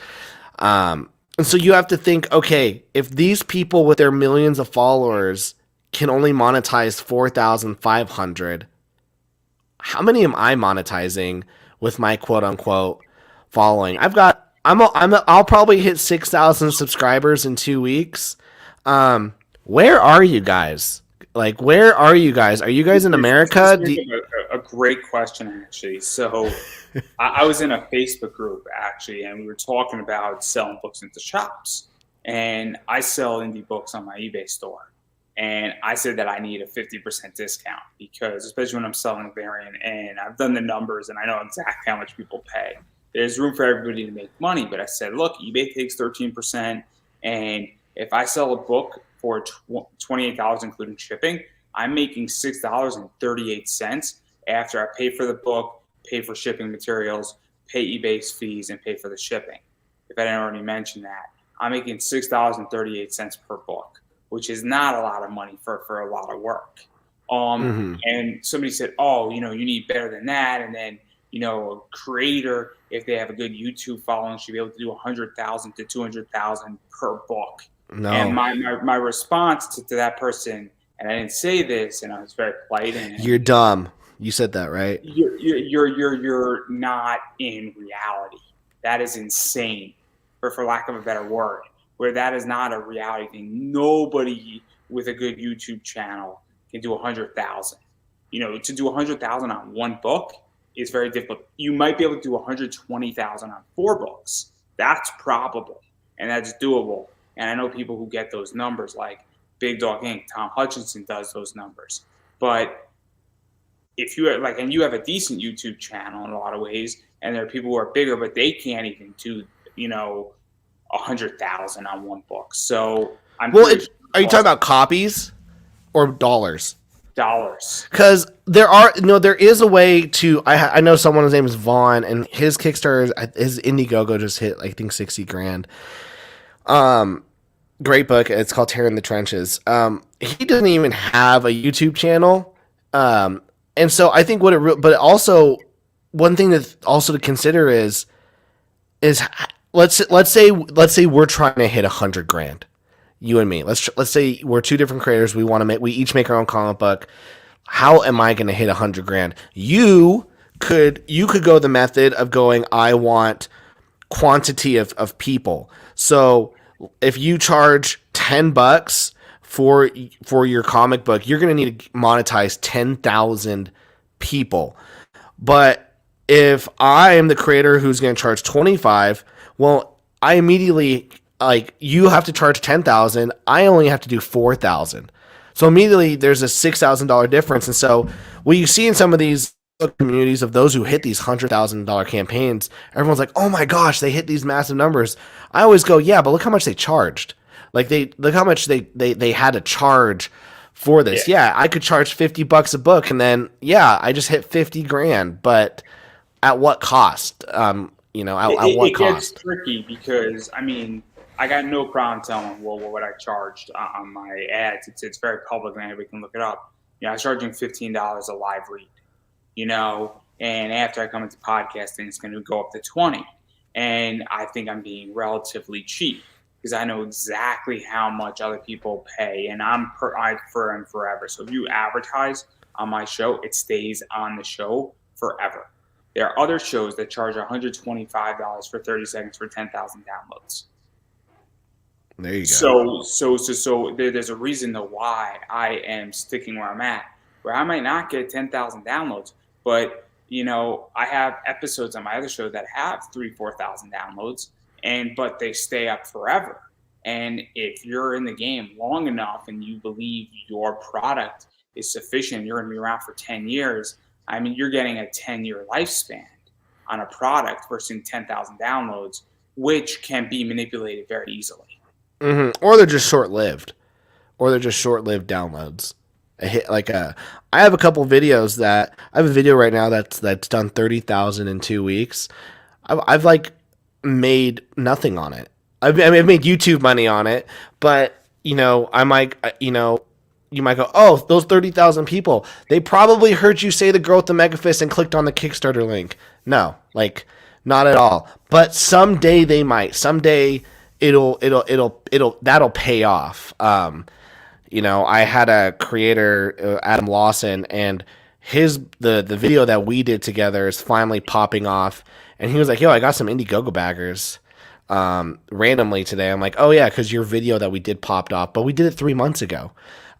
And so you have to think, okay, if these people with their millions of followers can only monetize 4,500, how many am I monetizing with my quote unquote following? I'll probably hit 6,000 subscribers in 2 weeks. Where are you guys? Like, where are you guys? Are you guys in America? A great question, actually. So I was in a Facebook group, actually, and we were talking about selling books into shops. And I sell indie books on my eBay store. And I said that I need a 50% discount because, especially when I'm selling a variant, and I've done the numbers and I know exactly how much people pay. There's room for everybody to make money. But I said, look, eBay takes 13%. And if I sell a book for $28, including shipping, I'm making $6.38 after I pay for the book, pay for shipping materials, pay eBay's fees, and pay for the shipping. If I didn't already mention that, I'm making $6.38 per book, which is not a lot of money for a lot of work. And somebody said, oh, you need better than that. And then, a creator, if they have a good YouTube following, should be able to do 100,000 to 200,000 per book. No. And my response to that person, and I didn't say this, and I was very polite. And you're dumb. You said that, right? You're not in reality. That is insane, for lack of a better word. Where that is not a reality thing. Nobody with a good YouTube channel can do 100,000. To do 100,000 on one book is very difficult. You might be able to do 120,000 on 4 books. That's probable, and that's doable. And I know people who get those numbers, like Big Dog Inc. Tom Hutchinson does those numbers. But if you have, and you have a decent YouTube channel in a lot of ways, and there are people who are bigger, but they can't even do 100,000 on one book. So are you talking about copies or dollars? Dollars. Because there is a way to. I know someone's name is Vaughn, and his Kickstarter, his Indiegogo just hit, I think, 60 grand. Great book. It's called Tearing the Trenches. He doesn't even have a YouTube channel, and so I think but also one thing that also to consider is let's say we're trying to hit 100 grand, you and me. Let's say we're 2 different creators. We each make our own comic book. How am I going to hit 100 grand? You could go the method of going, I want quantity of people. So if you charge $10 for your comic book, you're going to need to monetize 10,000 people. But if I am the creator who's going to charge 25, well, I immediately, you have to charge 10,000. I only have to do 4,000. So immediately there's a $6,000 difference. And so what you see in some of these communities of those who hit these $100,000 campaigns, everyone's like, oh my gosh, they hit these massive numbers. I always go, yeah, but look how much they charged. Look how much they had to charge for this. Yeah, I could charge $50 a book, and then I just hit 50 grand. But at what cost? At what cost? It gets tricky because I got no problem telling what I charged on my ads. It's very public and everybody can look it up. I was charging $15 a live read. And after I come into podcasting, it's going to go up to 20. And I think I'm being relatively cheap because I know exactly how much other people pay, and I forever. So if you advertise on my show, it stays on the show forever. There are other shows that charge $125 for 30 seconds for 10,000 downloads. There you go. So there's a reason to why I am sticking where I'm at, where I might not get 10,000 downloads, but I have episodes on my other show that have 3,000-4,000 downloads, but they stay up forever. And if you're in the game long enough and you believe your product is sufficient, you're going to be around for 10 years. You're getting a 10-year lifespan on a product versus 10,000 downloads, which can be manipulated very easily. Mm-hmm. Or they're just short-lived. Downloads. I have a couple videos I have a video right now that's done 30,000 in 2 weeks. I've made nothing on it. I've made YouTube money on it, but I might, you might go, oh, those 30,000 people, they probably heard you say the girl with the mega fist and clicked on the Kickstarter link. No, like, not at all. But someday they might. Someday that'll pay off. I had a creator, Adam Lawson, and the video that we did together is finally popping off. And he was like, yo, I got some Indiegogo baggers randomly today. I'm like, oh yeah, because your video that we did popped off, but we did it 3 months ago.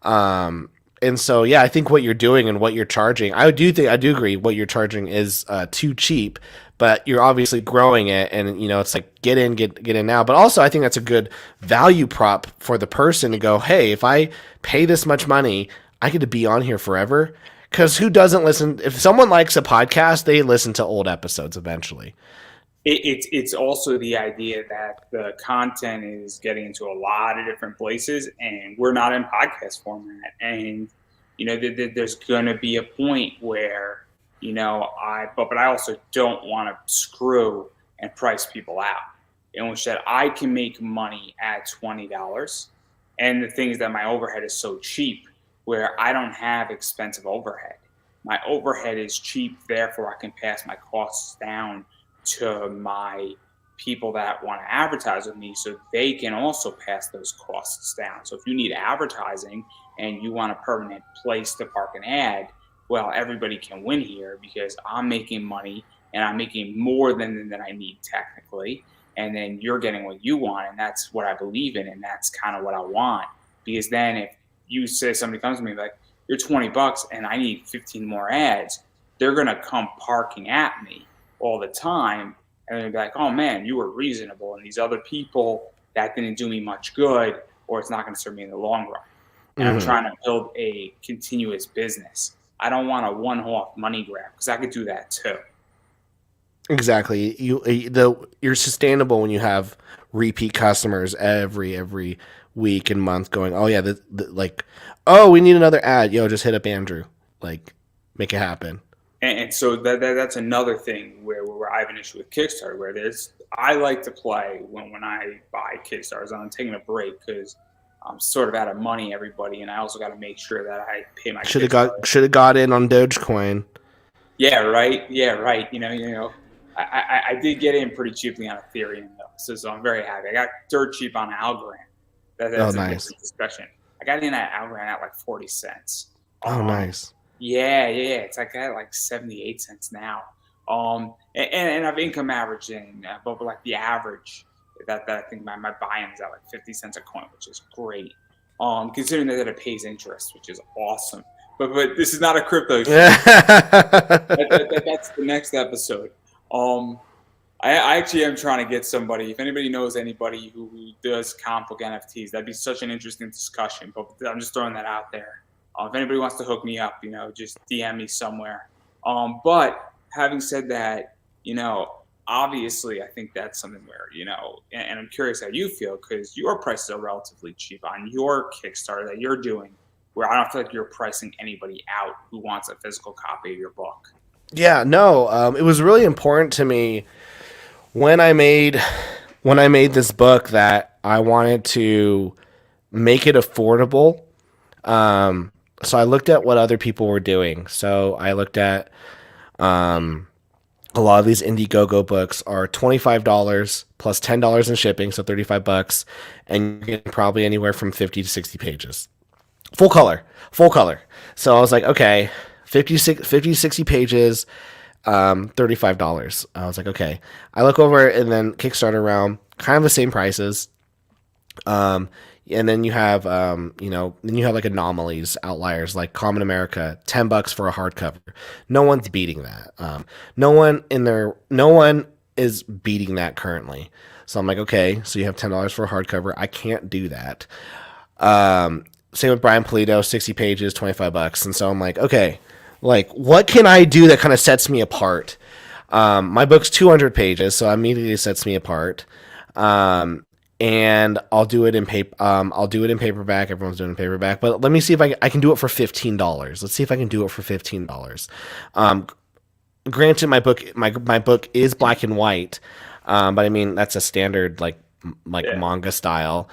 And so, yeah, I think what you're doing and what you're charging, I do agree what you're charging is too cheap, but you're obviously growing it, and it's like get in now. But also, I think that's a good value prop for the person to go, hey, if I pay this much money, I get to be on here forever. Because who doesn't listen? If someone likes a podcast, they listen to old episodes eventually. It's also the idea that the content is getting into a lot of different places, and we're not in podcast format. And there's going to be a point where but I also don't want to screw and price people out. In which that I can make money at $20, and the thing is that my overhead is so cheap where I don't have expensive overhead. My overhead is cheap, therefore I can pass my costs down to my people that want to advertise with me, so they can also pass those costs down. So if you need advertising and you want a permanent place to park an ad, well, everybody can win here because I'm making money and I'm making more than I need technically. And then you're getting what you want, and that's what I believe in, and that's kind of what I want. Because then if you say somebody comes to me like, you're $20 and I need 15 more ads, they're going to come parking at me all the time, and they'll be like, oh man, you were reasonable, and these other people, that didn't do me much good, or it's not going to serve me in the long run. And I'm trying to build a continuous business. I don't want a one-off money grab, because I could do that too. Exactly. You're sustainable when you have repeat customers every week and month going, oh yeah, oh, we need another ad. Yo, just hit up Andrew. Like, make it happen. And so that's another thing where I have an issue with Kickstarter, where I like to play when I buy Kickstarters. I'm taking a break because I'm sort of out of money, everybody, and I also got to make sure that I pay my. Should have got in on Dogecoin. Yeah, right. I did get in pretty cheaply on Ethereum though, so I'm very happy. I got dirt cheap on Algorand. That's a nice discussion. I got in at Algorand at like 40 cents. Oh, nice. Yeah. It's like at like 78 cents now. And I've income averaging, but like the average that I think my buy-in is at like 50 cents a coin, which is great. Considering that it pays interest, which is awesome. But this is not a crypto show. That's the next episode. I actually am trying to get somebody. If anybody knows anybody who does comic book NFTs, that'd be such an interesting discussion. But I'm just throwing that out there. If anybody wants to hook me up, just DM me somewhere. But having said that, obviously I think that's something where, and I'm curious how you feel, because your prices are relatively cheap on your Kickstarter that you're doing, where I don't feel like you're pricing anybody out who wants a physical copy of your book. Yeah, no, it was really important to me when I made this book that I wanted to make it affordable. So I looked at what other people were doing. So I looked at a lot of these Indiegogo books are $25 plus $10 in shipping, so $35, and you're getting probably anywhere from 50 to 60 pages. Full color. So I was like, okay, 50, 60 pages, $35. I was like, okay. I look over and then Kickstarter around, kind of the same prices. And then you have, then you have like anomalies, outliers, like Common America, $10 for a hardcover. No one's beating that. No one is beating that currently. So I'm like, okay, so you have $10 for a hardcover. I can't do that. Same with Brian Polito, 60 pages, $25. And so I'm like, okay, like what can I do that kind of sets me apart? My book's 200 pages, so immediately sets me apart. And I'll do it in paperback. Everyone's doing it in paperback, but let me see if I can do it for $15. Let's see if I can do it for $15. Granted, my book is black and white, but I mean that's a standard like manga style.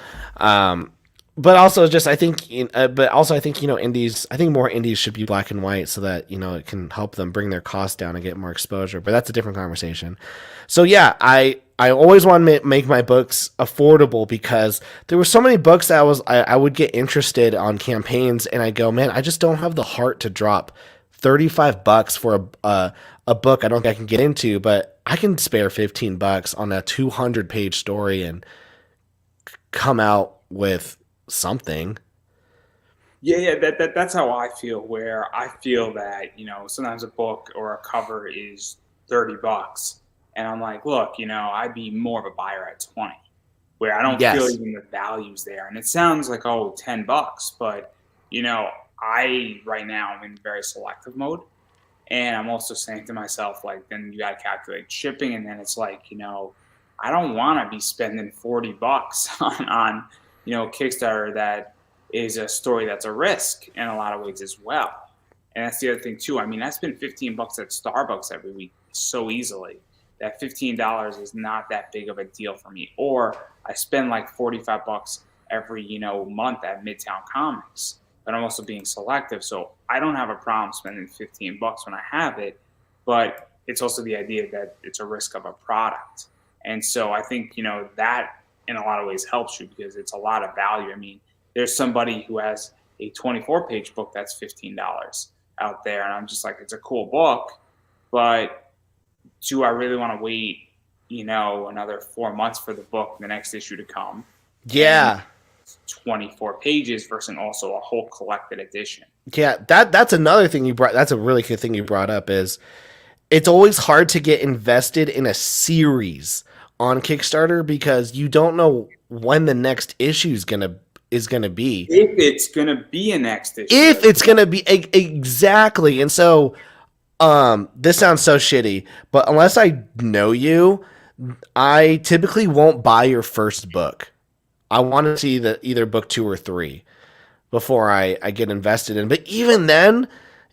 but also just I think, but also I think indies. I think more indies should be black and white so that it can help them bring their costs down and get more exposure. But that's a different conversation. So yeah, I always want to make my books affordable because there were so many books that I would get interested on campaigns and I go, man, I just don't have the heart to drop $35 for a book I don't think I can get into, but I can spare $15 on a 200-page story and come out with something. Yeah, that's how I feel. Where I feel that sometimes a book or a cover is $30, and I'm like, look, I'd be more of a buyer at 20, where I don't feel Yes. even the values there. And it sounds like $10, but I right now I'm in very selective mode, and I'm also saying to myself like, then you got to calculate shipping, and then it's like I don't want to be spending $40 on Kickstarter that is a story that's a risk in a lot of ways as well. And that's the other thing too. I mean, I spend $15 at Starbucks every week so easily that $15 is not that big of a deal for me. Or I spend like $45 every month at Midtown Comics, but I'm also being selective. So I don't have a problem spending $15 when I have it, but it's also the idea that it's a risk of a product. And so I think that in a lot of ways helps you because it's a lot of value. I mean, there's somebody who has a 24-page book that's $15 out there, and I'm just like, it's a cool book, but do I really want to wait another 4 months for the book, the next issue to come, and Yeah. 24 pages versus also a whole collected edition? Yeah, that's another thing you brought. That's a really good thing you brought up. Is it's always hard to get invested in a series on Kickstarter because you don't know when the next issue is gonna be. If it's gonna be a next issue, If it's gonna be exactly, and so this sounds so shitty, but unless I know you, I typically won't buy your first book. I want to see the either book 2 or 3 before I get invested in. But even then,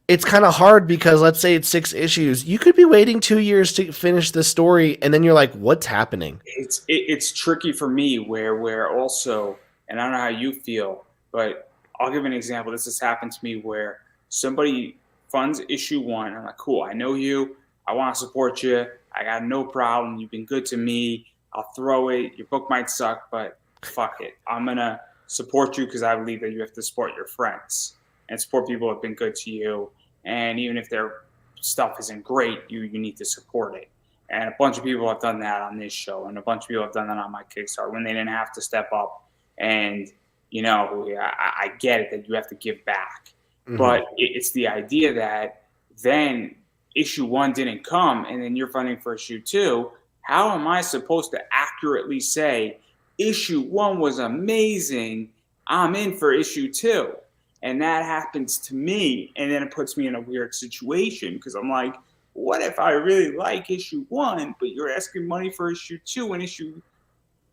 it's kind of hard because let's say it's 6 issues. You could be waiting 2 years to finish the story, and then you're like, what's happening? it's tricky for me where also, and I don't know how you feel, but I'll give an example. This has happened to me where somebody funds issue 1. I'm like, cool, I know you, I want to support you, I got no problem, you've been good to me, I'll throw it, your book might suck, but fuck it, I'm gonna support you because I believe that you have to support your friends and support people who have been good to you, and even if their stuff isn't great, you need to support it. And a bunch of people have done that on this show, and a bunch of people have done that on my Kickstarter when they didn't have to step up. And I get it that you have to give back, Mm-hmm. but it's the idea that then issue 1 didn't come, and then you're funding for issue 2. How am I supposed to accurately say issue 1 was amazing? I'm in for issue 2. And that happens to me, and then it puts me in a weird situation because I'm like, what if I really like issue 1, but you're asking money for issue 2, and issue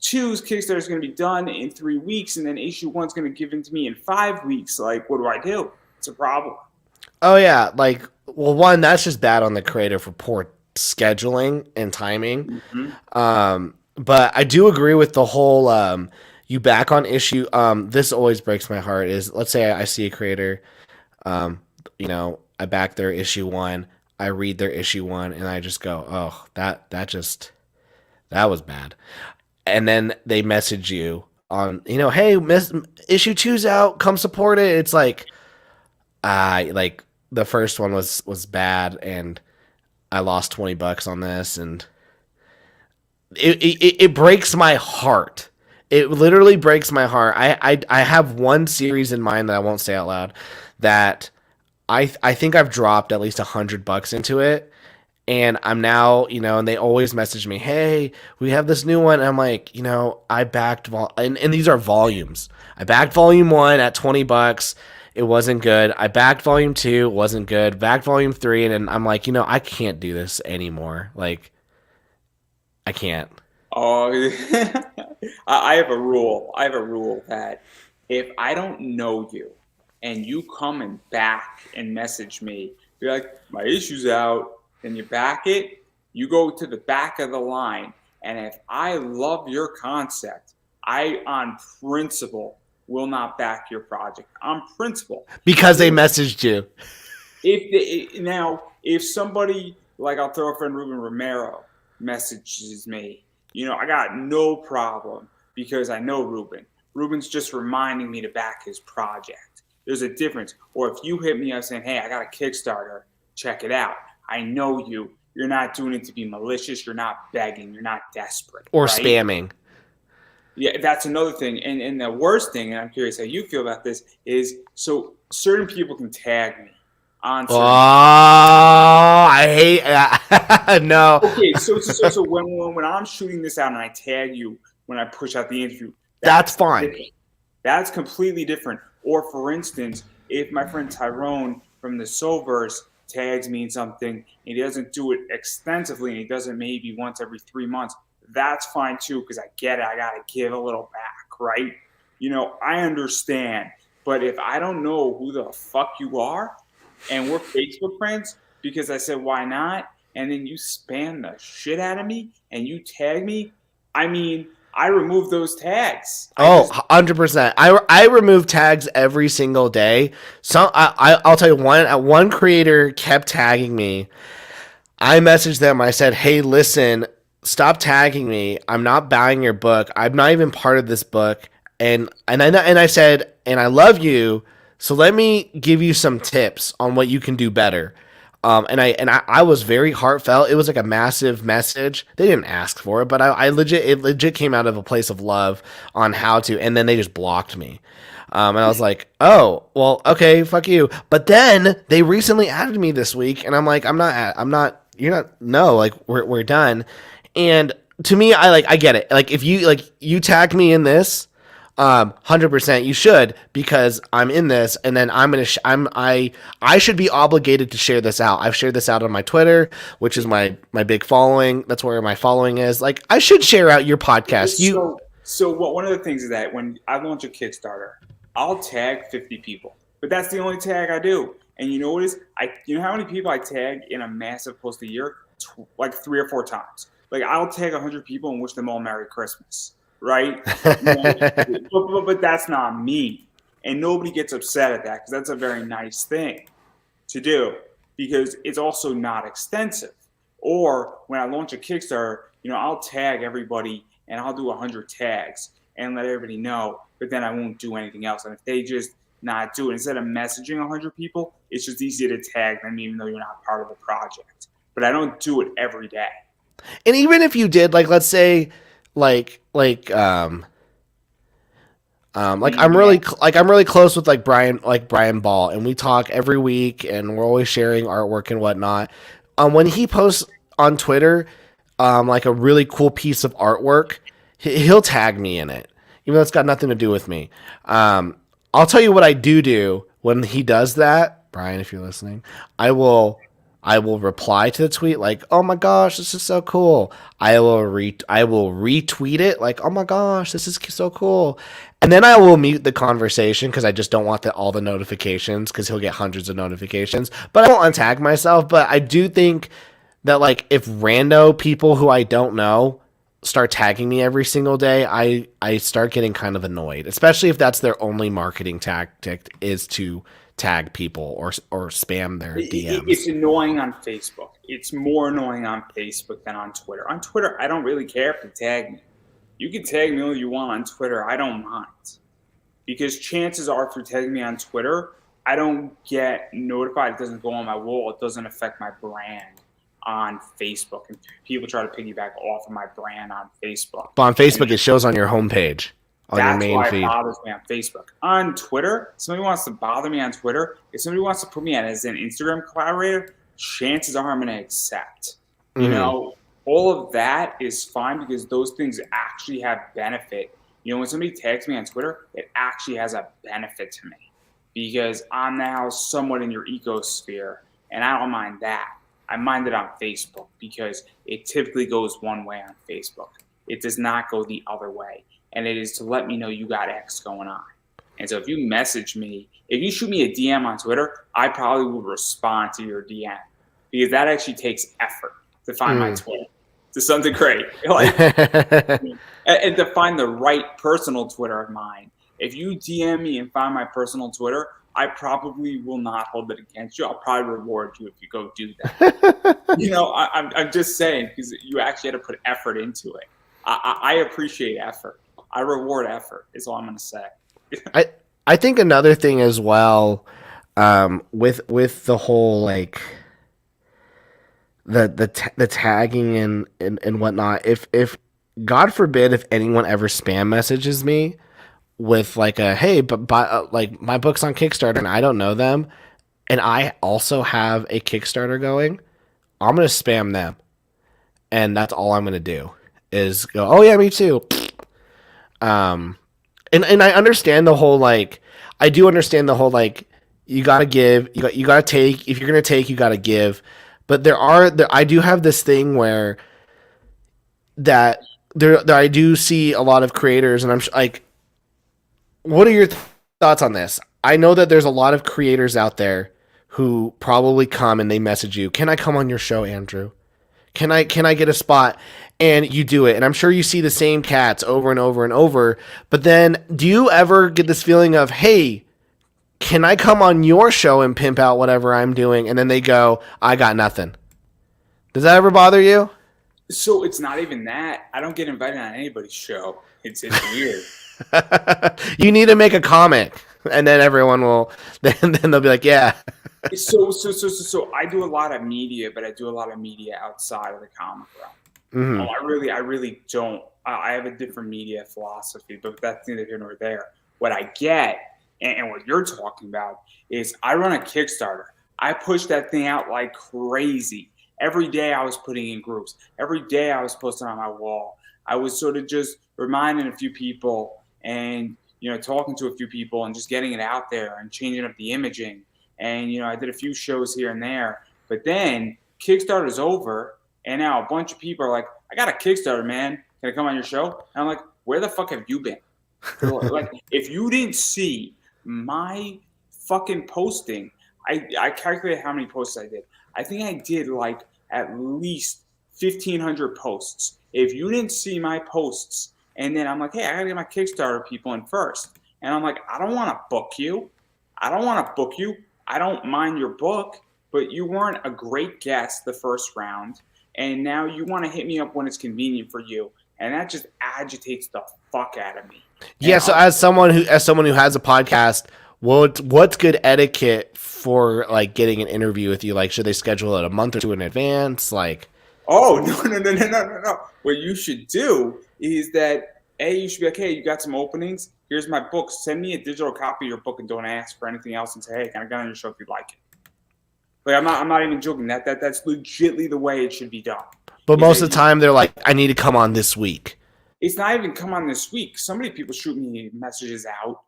two's Kickstarter is going to be done in 3 weeks, and then issue 1's going to give it to me in 5 weeks? Like, what do I do? It's a problem. Oh yeah, like well, one that's just bad on the creator for poor scheduling and timing. Mm-hmm. But I do agree with the whole you back on issue. This always breaks my heart. Is let's say I see a creator, I back their issue 1. I read their issue 1, and I just go, oh, that was bad. And then they message you on, hey, issue 2's out, come support it. It's like the first one was bad, and I lost $20 on this, and it breaks my heart. It literally breaks my heart. I have one series in mind that I won't say out loud that I think I've dropped at least $100 into it, and I'm now, and they always message me, hey, we have this new one. And I'm like, I backed and these are volumes. I backed volume 1 at $20. It wasn't good. I backed volume 2, wasn't good. Backed volume 3, and then I'm like, I can't do this anymore. Like, I can't. Oh, I have a rule. I have a rule that if I don't know you and you come and back and message me, you're like, my issue's out, and you back it, you go to the back of the line. And if I love your concept, I, on principle, will not back your project on principle. Because they messaged you. If somebody, like, I'll throw a friend, Ruben Romero, messages me, I got no problem because I know Ruben. Ruben's just reminding me to back his project. There's a difference. Or if you hit me up saying, hey, I got a Kickstarter, check it out. I know you. You're not doing it to be malicious. You're not begging. You're not desperate. Or right? spamming. Yeah, that's another thing. And the worst thing, and I'm curious how you feel about this, is so certain people can tag me on certain I hate no. Okay, so when I'm shooting this out and I tag you when I push out the interview, that's fine. Different. That's completely different. Or for instance, if my friend Tyrone from the Soulverse tags me in something and he doesn't do it extensively and he does it maybe once every 3 months, that's fine too, because I get it. I got to give a little back, right? I understand. But if I don't know who the fuck you are and we're Facebook friends because I said, why not? And then you spam the shit out of me and you tag me, I remove those tags. 100%. I remove tags every single day. I'll tell you, one creator kept tagging me. I messaged them. I said, hey, listen, stop tagging me. I'm not buying your book. I'm not even part of this book. And I said, and I love you, so let me give you some tips on what you can do better. I was very heartfelt. It was like a massive message. They didn't ask for it, but it legit came out of a place of love on how to, and then they just blocked me. And I was like, oh, well, okay, fuck you. But then they recently added me this week, and I'm like, we're done. And to me, I get it. Like, if you tag me in this, 100% you should, because I'm in this, and then I should be obligated to share this out. I've shared this out on my Twitter, which is my big following. That's where my following is. Like, I should share out your podcast. One of the things is that when I launch a Kickstarter, I'll tag 50 people, but that's the only tag I do. And you know what is? You know how many people I tag in a massive post a year? Like 3 or 4 times. Like, I'll tag 100 people and wish them all Merry Christmas. Right? But that's not me. And nobody gets upset at that because that's a very nice thing to do because it's also not extensive. Or when I launch a Kickstarter, I'll tag everybody and I'll do 100 tags and let everybody know, but then I won't do anything else. And if they just not do it, instead of messaging 100 people, it's just easier to tag them even though you're not part of the project. But I don't do it every day. And even if you did, like, let's say, I'm really close with Brian Ball, and we talk every week, and we're always sharing artwork and whatnot. When he posts on Twitter, like a really cool piece of artwork, he'll tag me in it, even though it's got nothing to do with me. I'll tell you what I do when he does that, Brian, if you're listening. I will reply to the tweet like, "Oh my gosh, this is so cool." I will retweet it like, "Oh my gosh, this is so cool." And then I will mute the conversation because I just don't want all the notifications, because he'll get hundreds of notifications. But I won't untag myself. But I do think that, like, if rando people who I don't know start tagging me every single day, I start getting kind of annoyed, especially if that's their only marketing tactic is to tag people or spam their DMs. It's annoying on Facebook. It's more annoying on Facebook than on Twitter. On Twitter, I don't really care if you tag me. You can tag me all you want on Twitter. I don't mind. Because chances are, if you're tagging me on Twitter, I don't get notified. It doesn't go on my wall. It doesn't affect my brand on Facebook. And people try to piggyback off of my brand on Facebook. But on Facebook, it shows on your homepage. That's why it bothers me on Facebook. On Twitter, if somebody wants to bother me on Twitter, if somebody wants to put me as an Instagram collaborator, chances are I'm going to accept. All of that is fine because those things actually have benefit. When somebody tags me on Twitter, it actually has a benefit to me because I'm now somewhat in your ecosphere, and I don't mind that. I mind it on Facebook because it typically goes one way on Facebook. It does not go the other way. And it is to let me know you got X going on. And so if you message me, if you shoot me a DM on Twitter, I probably will respond to your DM because that actually takes effort to find my Twitter to some degree. And to find the right personal Twitter of mine, If you DM me and find my personal Twitter, I probably will not hold it against you. I'll probably reward you if you go do that. I'm just saying, because you actually had to put effort into it. I appreciate effort. I reward effort, is all I'm going to say. I think another thing as well, with the whole like the tagging and whatnot. If God forbid if anyone ever spam messages me with like a hey, but like my book's on Kickstarter and I don't know them, and I also have a Kickstarter going, I'm gonna spam them, and that's all I'm gonna do is go, oh yeah, me too. And I understand the whole like, I do understand the whole like, you gotta give, you gotta take. If you're gonna take, you gotta give. But I do have this thing where that there I do see a lot of creators, and I'm like, what are your thoughts on this? I know that there's a lot of creators out there who probably come and they message you, can I come on your show, Andrew? Can I get a spot? And you do it. And I'm sure you see the same cats over and over and over. But then do you ever get this feeling of, hey, can I come on your show and pimp out whatever I'm doing? And then they go, I got nothing. Does that ever bother you? So it's not even that. I don't get invited on anybody's show. It's weird. You need to make a comic, and then everyone will. Then they'll be like, yeah. So I do a lot of media, but I do a lot of media outside of the comic realm. Mm-hmm. I really don't. I have a different media philosophy, but that's neither here nor there. What I get, and what you're talking about, is I run a Kickstarter. I push that thing out like crazy. Every day I was putting in groups. Every day I was posting on my wall. I was sort of just reminding a few people and, talking to a few people and just getting it out there and changing up the imaging. And, I did a few shows here and there. But then Kickstarter's over, and now a bunch of people are like, I got a Kickstarter, man. Can I come on your show? And I'm like, where the fuck have you been? Like, if you didn't see my fucking posting, I calculated how many posts I did. I think I did like at least 1,500 posts. If you didn't see my posts, and then I'm like, hey, I gotta get my Kickstarter people in first. And I'm like, I don't want to book you. I don't mind your book, but you weren't a great guest the first round. And now you want to hit me up when it's convenient for you. And that just agitates the fuck out of me. Yeah. So as someone who has a podcast, what's good etiquette for like getting an interview with you? Like, should they schedule it a month or two in advance? Like, oh, no. What you should do is that, you should be like, hey, you got some openings? Here's my book. Send me a digital copy of your book and don't ask for anything else, and say, hey, can I get on your show if you'd like it? Like, I'm not even joking. That's legitimately the way it should be done. But most of the time they're like, I need to come on this week. It's not even come on this week. So many people shoot me messages out,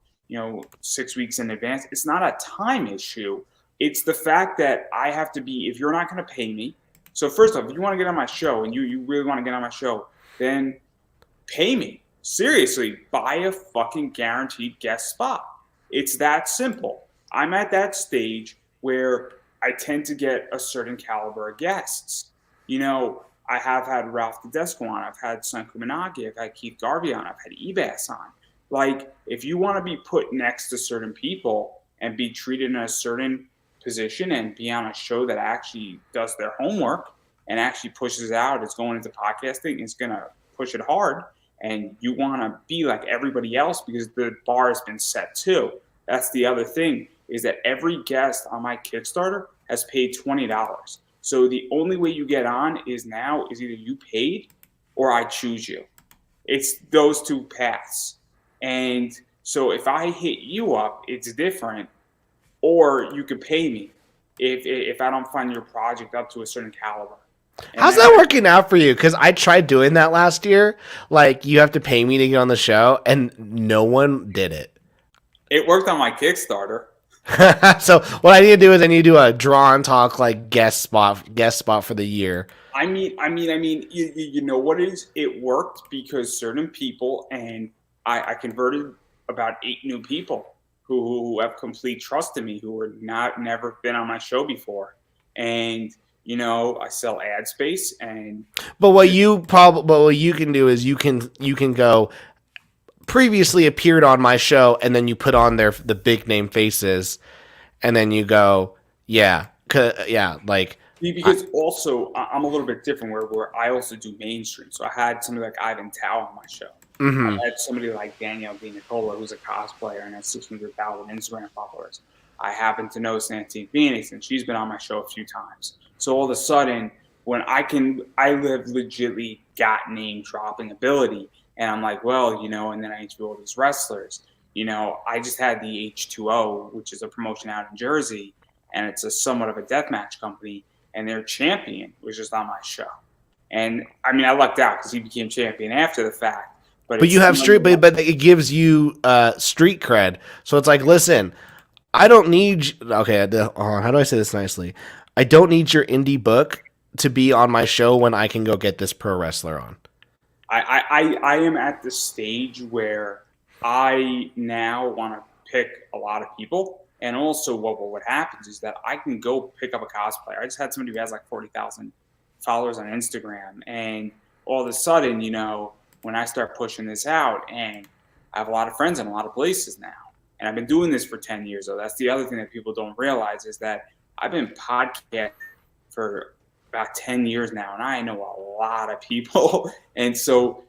6 weeks in advance. It's not a time issue. It's the fact that I have to be, if you're not going to pay me. So first off, if you want to get on my show and you really want to get on my show, then pay me. Seriously, buy a fucking guaranteed guest spot. It's that simple. I'm at that stage where I tend to get a certain caliber of guests. I have had Ralph Tedesco on. I've had Sun Kumanagi. I've had Keith Garvey on. I've had Ebas on. Like, if you want to be put next to certain people and be treated in a certain position and be on a show that actually does their homework and actually pushes out, it's going into podcasting, it's going to push it hard, and you want to be like everybody else because the bar has been set too. That's the other thing, is that every guest on my Kickstarter has paid $20. So the only way you get on is either you paid or I choose you. It's those two paths. And so if I hit you up, it's different. Or you could pay me if I don't find your project up to a certain caliber. How's that working out for you? Because I tried doing that last year. Like, you have to pay me to get on the show, and no one did it. It worked on my Kickstarter. So what I need to do is I need to do a draw and talk like guest spot for the year. I mean, you know what it is? It worked because certain people, and I converted about 8 new people who have complete trust in me, who were never been on my show before, and I sell ad space. And but what you can do is you can go previously appeared on my show, and then you put on the big name faces, and then you go, yeah, yeah, like. Because also I'm a little bit different where I also do mainstream. So I had somebody like Ivan Tao on my show. Mm-hmm. I had somebody like Danielle Di Nicola, who's a cosplayer and has 600,000 Instagram followers. I happen to know Santine Phoenix, and she's been on my show a few times. So all of a sudden, when I have legitimately got name dropping ability, and I'm like, well, and then I interview all these wrestlers. I just had the H2O, which is a promotion out in Jersey, and it's a somewhat of a deathmatch company, and their champion was just on my show. And I mean, I lucked out because he became champion after the fact. But you have street, but it gives you street cred. So it's like, listen, I don't need. Okay, how do I say this nicely? I don't need your indie book to be on my show when I can go get this pro wrestler on. I am at the stage where I now want to pick a lot of people. And also what happens is that I can go pick up a cosplayer. I just had somebody who has like 40,000 followers on Instagram. And all of a sudden, when I start pushing this out, and I have a lot of friends in a lot of places now. And I've been doing this for 10 years. So that's the other thing that people don't realize is that I've been podcasting for about 10 years now. And I know a lot of people. And so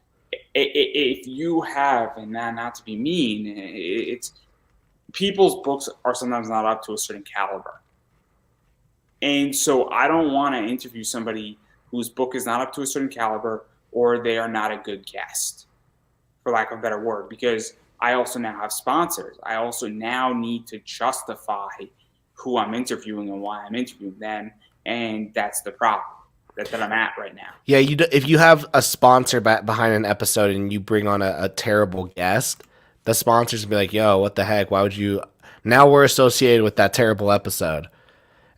if you have, and not to be mean, it's people's books are sometimes not up to a certain caliber. And so I don't want to interview somebody whose book is not up to a certain caliber, or they are not a good guest, for lack of a better word, because I also now have sponsors. I also now need to justify who I'm interviewing and why I'm interviewing them. And that's the problem that I'm at right now. Yeah, if you have a sponsor behind an episode and you bring on a terrible guest, the sponsors will be like, yo, what the heck? Why would you? Now we're associated with that terrible episode.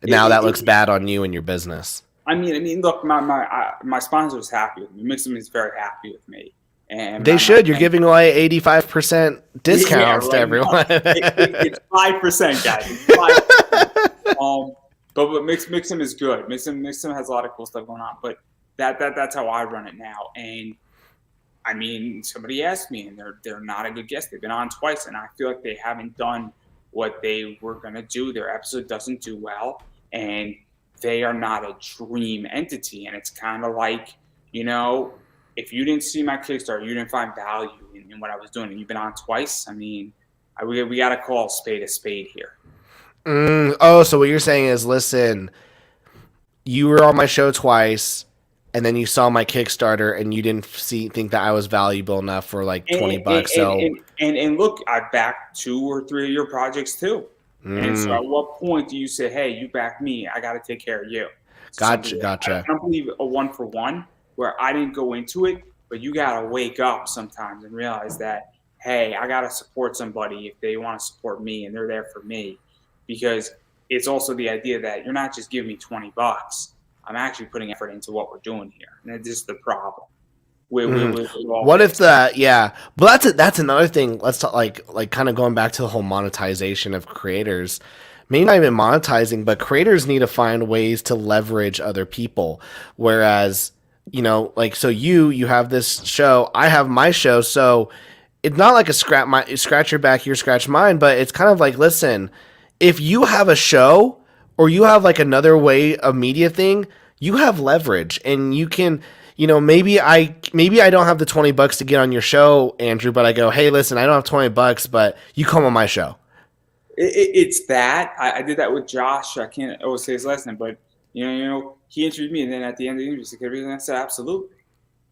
Now that looks bad on you and your business. I mean, look, my sponsor is happy with me. Mixum is very happy with me. And they should. You're giving away 85% discounts to everyone. It's 5%, guys. It's 5%. But Mixum is good. Mixum has a lot of cool stuff going on. But that's how I run it now. And I mean, somebody asked me, and they're not a good guest. They've been on twice, and I feel like they haven't done what they were gonna do. Their episode doesn't do well, and they are not a dream entity. And it's kind of like, if you didn't see my Kickstarter, you didn't find value in what I was doing, and you've been on twice. I mean, we got to call a spade here. So what you're saying is, listen, you were on my show twice, and then you saw my Kickstarter, and you didn't think that I was valuable enough for like $20. And look, I backed 2 or 3 of your projects too. And so at what point do you say, hey, you back me, I got to take care of you? Gotcha. I don't believe a 1-for-1 where I didn't go into it, but you got to wake up sometimes and realize that, hey, I got to support somebody if they want to support me and they're there for me. Because it's also the idea that you're not just giving me $20. I'm actually putting effort into what we're doing here. And that's just the problem. What if but that's another thing. Let's talk like kind of going back to the whole monetization of creators. Maybe not even monetizing, but creators need to find ways to leverage other people. Whereas, so you have this show, I have my show, so it's not like a scratch your back, you scratch mine, but it's kind of like, listen, if you have a show or you have like another way of media thing, you have leverage, and you can. Maybe I don't have the $20 to get on your show, Andrew, but I go, hey, listen, I don't have $20, but you come on my show. It's that. I did that with Josh. I can't always say his last name, but he interviewed me, and then at the end of the interview, he said, everything. I said, absolutely.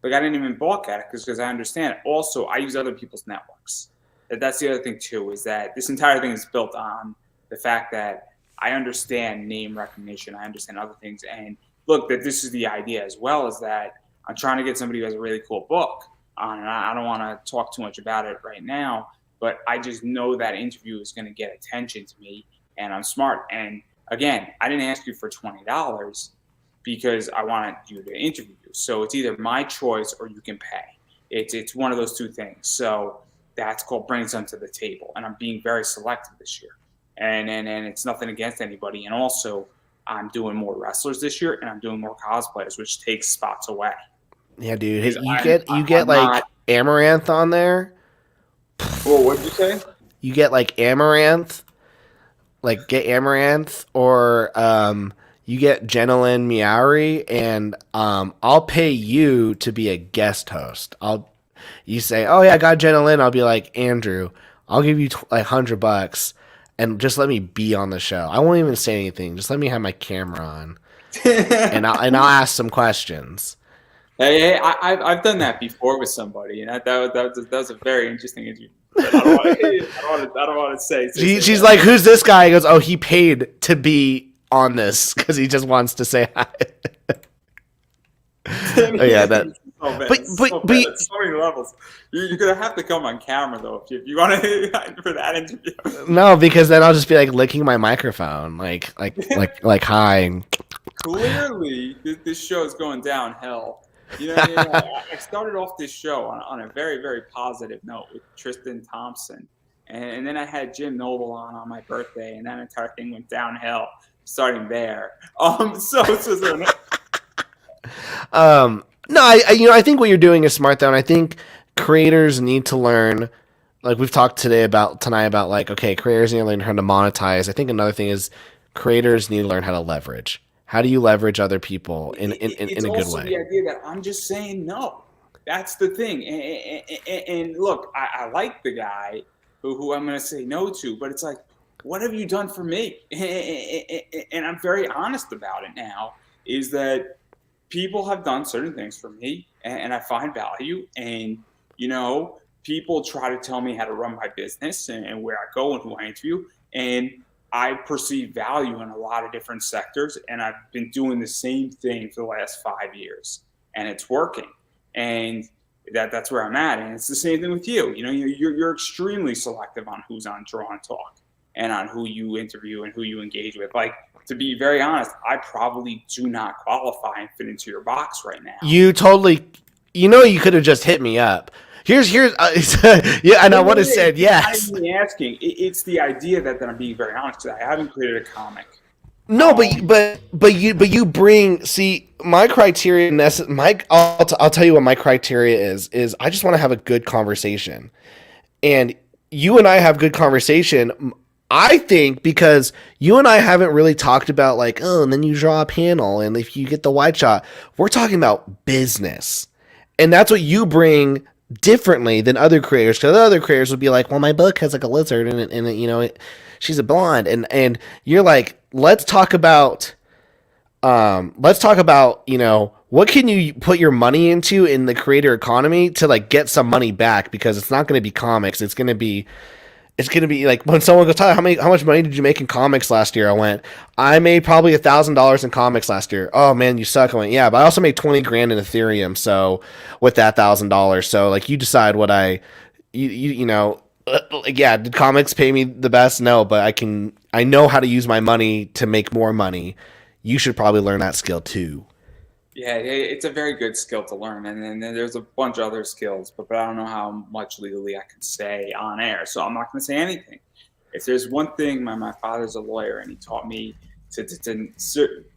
Like, I didn't even balk at it because I understand it. Also, I use other people's networks. That's the other thing too, is that this entire thing is built on the fact that I understand name recognition. I understand other things, and look, that this is the idea as well, is that I'm trying to get somebody who has a really cool book on, and I don't want to talk too much about it right now, but I just know that interview is going to get attention to me, and I'm smart. And again, I didn't ask you for $20 because I wanted you to interview you. So it's either my choice or you can pay. It's one of those two things. So that's called bringing something to the table. And I'm being very selective this year. And it's nothing against anybody. And also, I'm doing more wrestlers this year, and I'm doing more cosplayers, which takes spots away. Yeah, dude. You get like Amaranth on there, Well, what'd you say? You get like amaranth, like get amaranth, or you get Jenilyn Miari, and I'll pay you to be a guest host. You say, oh yeah, I got Jenilyn. I'll be like, Andrew, I'll give you like $100 and just let me be on the show. I won't even say anything. Just let me have my camera on, and I'll ask some questions. Hey, I've done that before with somebody, and that was a very interesting interview. I don't want to say. She's like, "Who's this guy?" He goes, "Oh, he paid to be on this because he just wants to say hi." Oh yeah, that. But so many levels. You're gonna have to come on camera though if you want to for that interview. No, because then I'll just be like licking my microphone, like hi. Clearly, this show is going downhill. I started off this show on a very, very positive note with Tristan Thompson. And then I had Jim Noble on my birthday, and that entire thing went downhill starting there. No, I think what you're doing is smart though, and I think creators need to learn. Like we've talked tonight about like, okay, creators need to learn how to monetize. I think another thing is creators need to learn how to leverage. How do you leverage other people in a good way? It's also the idea that I'm just saying no. That's the thing. And look, I like the guy who I'm going to say no to, but it's like, what have you done for me? And I'm very honest about it now, is that people have done certain things for me, and I find value. And, people try to tell me how to run my business and where I go and who I interview. And I perceive value in a lot of different sectors, and I've been doing the same thing for the last 5 years, and it's working. And that's where I'm at. And it's the same thing with you. You're extremely selective on who's on Draw and Talk and on who you interview and who you engage with. Like, to be very honest, I probably do not qualify and fit into your box right now. You totally, you could have just hit me up. Here's yeah, and I would have said yes. I'm asking. It's the idea that I'm being very honest. That I haven't created a comic. No, but you bring, see, my criteria. I'll tell you what my criteria is I just want to have a good conversation, and you and I have good conversation. I think because you and I haven't really talked about like, oh, and then you draw a panel, and if you get the wide shot, we're talking about business, and that's what you bring differently than other creators, because other creators would be like, well, my book has like a lizard and she's a blonde, and you're like, let's talk about what can you put your money into in the creator economy to like get some money back, because it's not going to be comics. It's going to be like when someone goes, Tyler, how much money did you make in comics last year? I went, I made probably $1,000 in comics last year. Oh man, you suck. I went, yeah, but I also made 20 grand in Ethereum. So with that $1,000, so like you decide what yeah, did comics pay me the best? No, but I know how to use my money to make more money. You should probably learn that skill too. Yeah, it's a very good skill to learn, and then there's a bunch of other skills, but I don't know how much legally I can say on air, so I'm not going to say anything. If there's one thing, my father's a lawyer, and he taught me to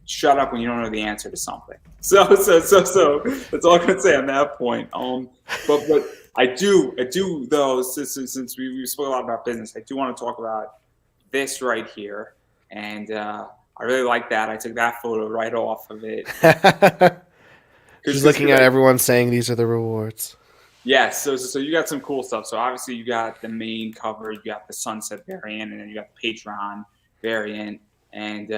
shut up when you don't know the answer to something. So that's all I'm going to say on that point. But I do though, since we spoke a lot about business, I do want to talk about this right here, and I really like that. I took that photo right off of it. Just looking at everyone saying these are the rewards. Yes. So you got some cool stuff. So obviously you got the main cover, you got the sunset variant, and then you got the Patreon variant. And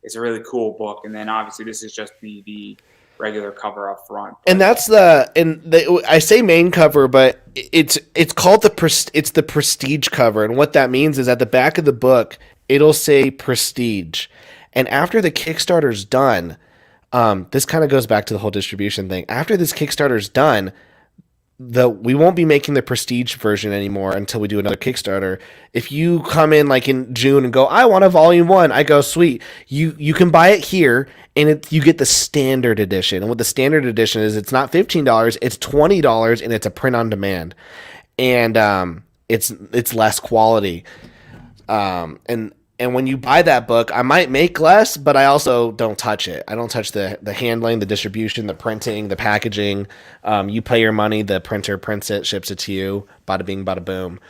it's a really cool book. And then obviously this is just the regular cover up front. And that's I say main cover, but it's called it's the prestige cover. And what that means is at the back of the book, it'll say prestige. And after the Kickstarter's done, this kind of goes back to the whole distribution thing. After this Kickstarter's done, we won't be making the prestige version anymore until we do another Kickstarter. If you come in like in June and go, I want a volume 1, I go, sweet. You can buy it here, and you get the standard edition. And what the standard edition is, it's not $15, it's $20, and it's a print on demand. And it's less quality. And And when you buy that book, I might make less, but I also don't touch it. I don't touch the handling, the distribution, the printing, the packaging. You pay your money, the printer prints it, ships it to you. Bada bing, bada boom.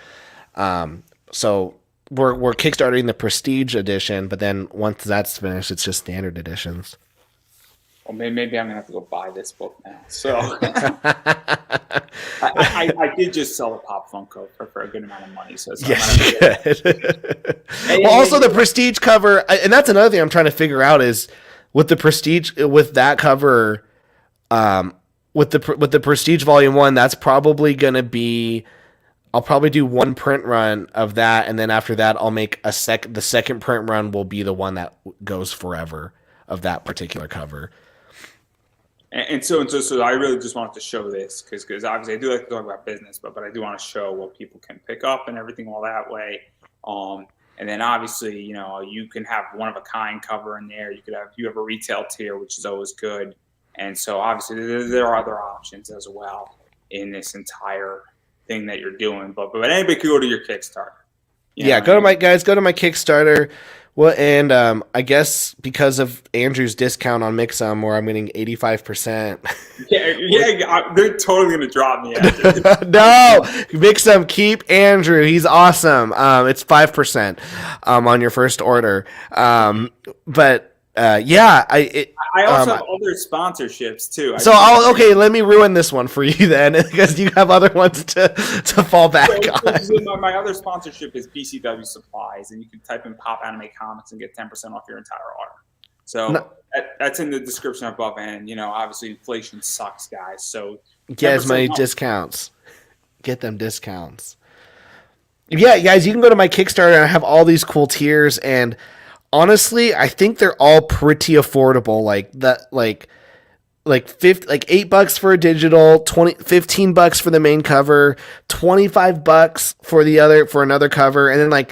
So we're kickstarting the Prestige edition, but then once that's finished, it's just standard editions. Well, maybe I'm gonna have to go buy this book now. So I did just sell a Pop Funko for a good amount of money. So yes, you did. Well, also the Prestige cover, and that's another thing I'm trying to figure out is with the Prestige, with that cover, with the Prestige Volume 1, that's probably gonna be. I'll probably do one print run of that, and then after that, I'll make the second print run will be the one that goes forever of that particular cover. And so I really just wanted to show this because obviously I do like to talk about business, but I do want to show what people can pick up and everything all that way. And then obviously, you can have one of a kind cover in there. You have a retail tier, which is always good. And so obviously there are other options as well in this entire thing that you're doing. But anybody could go to your Kickstarter. Go to my Kickstarter. Well, and I guess because of Andrew's discount on Mixum, where I'm getting 85%. Yeah, they're totally gonna drop me. No, Mixum, keep Andrew. He's awesome. It's 5% on your first order. But I also have other sponsorships too. Let me ruin this one for you then, because you have other ones to fall back on. My other sponsorship is BCW Supplies, and you can type in Pop Anime Comics and get 10% off your entire order. So that's in the description above, and obviously inflation sucks, guys. So get as many discounts. Get them discounts. Yeah, guys, you can go to my Kickstarter, and I have all these cool tiers, and honestly, I think they're all pretty affordable. Like $8 for a digital, $15 for the main cover, $25 for another cover, and then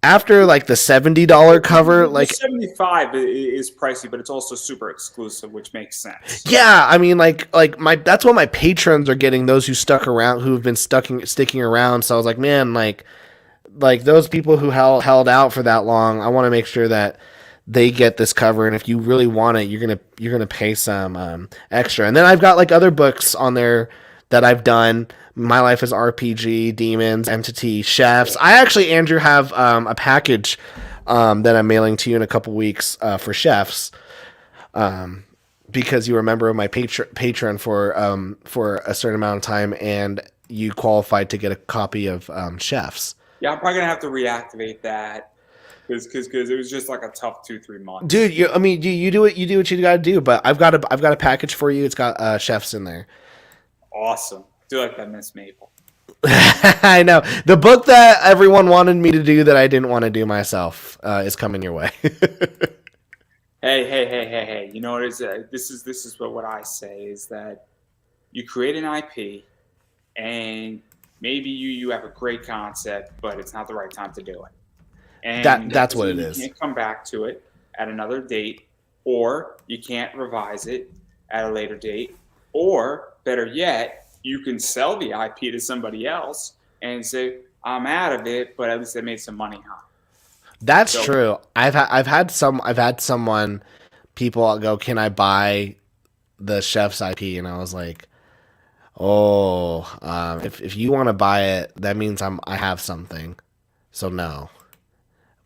after the $70 cover, the 75 is pricey, but it's also super exclusive, which makes sense. Yeah, I mean, that's what my patrons are getting. Those who've been sticking around. So I was like, man, like those people who held out for that long, I want to make sure that they get this cover, and if you really want it, you're gonna pay some extra. And then I've got other books on there that I've done. My Life as RPG, Demons, Entity, Chefs. I actually, Andrew, have a package that I'm mailing to you in a couple weeks for Chefs, because you were a member of my Patreon for a certain amount of time, and you qualified to get a copy of Chefs. Yeah, I'm probably gonna have to reactivate that because it was just a tough 2-3 months. Dude, you do what you gotta do. But I've got a package for you. It's got Chefs in there. Awesome. I do like that Miss Maple. I know the book that everyone wanted me to do that I didn't want to do myself is coming your way. Hey! You know what is this is what I say is that you create an IP and maybe you have a great concept, but it's not the right time to do it. And that's what it is. You can't come back to it at another date, or you can't revise it at a later date, or better yet, you can sell the IP to somebody else and say, I'm out of it, but at least I made some money on it. That's true. I've had someone, people go, can I buy the Chef's IP? And I was like, if you want to buy it, that means I have something. So no.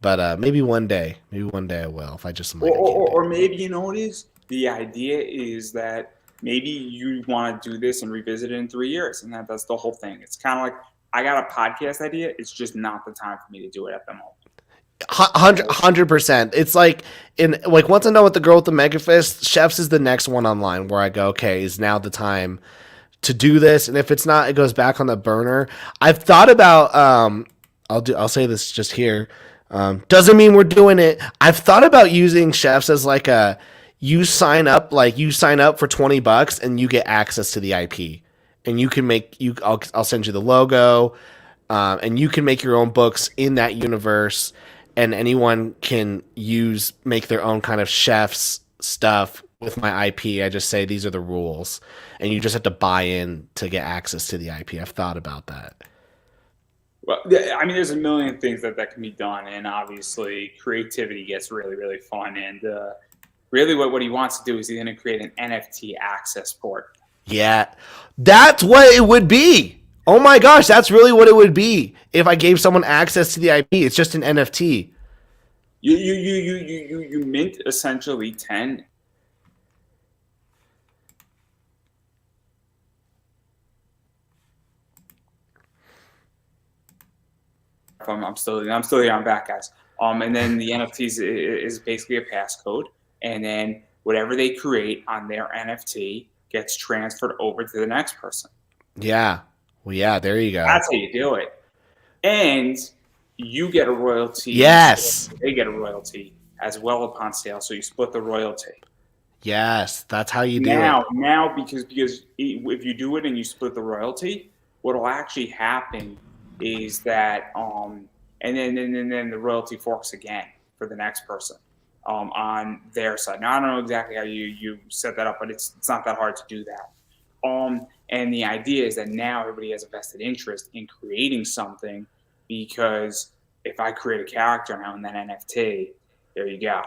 But maybe one day I will, if I just or maybe you know what it is? The idea is that maybe you want to do this and revisit it in 3 years, and that's the whole thing. It's kind of like I got a podcast idea. It's just not the time for me to do it at the moment. 100%. It's once I know what the girl with the mega fist, Chefs is the next one online where I go, okay, is now the time to do this, and if it's not, it goes back on the burner. I've thought about I'll say this just here. Doesn't mean we're doing it. I've thought about using Chefs as you sign up for $20 and you get access to the IP, and you can I'll send you the logo, and you can make your own books in that universe, and anyone can make their own kind of Chefs stuff with my IP. I just say these are the rules, and you just have to buy in to get access to the IP. I've thought about that. Well, yeah, I mean, there's a million things that can be done, and obviously, creativity gets really, really fun. And really, what he wants to do is he's going to create an NFT access port. Yeah, that's what it would be. Oh my gosh, that's really what it would be if I gave someone access to the IP. It's just an NFT. You mint essentially 10. I'm still here. I'm back, guys. And then the NFTs is basically a passcode, and then whatever they create on their NFT gets transferred over to the next person. Yeah. Well, yeah, there you go. That's how you do it. And you get a royalty, Yes. they get a royalty as well upon sale. So you split the royalty. Yes, that's how you do Now, it. now because if you do it and you split the royalty, what will actually happen is that and then the royalty forks again for the next person on their side. Now I don't know exactly how you set that up, but it's not that hard to do that. And the idea is that now everybody has a vested interest in creating something because if I create a character now in that NFT, there you go.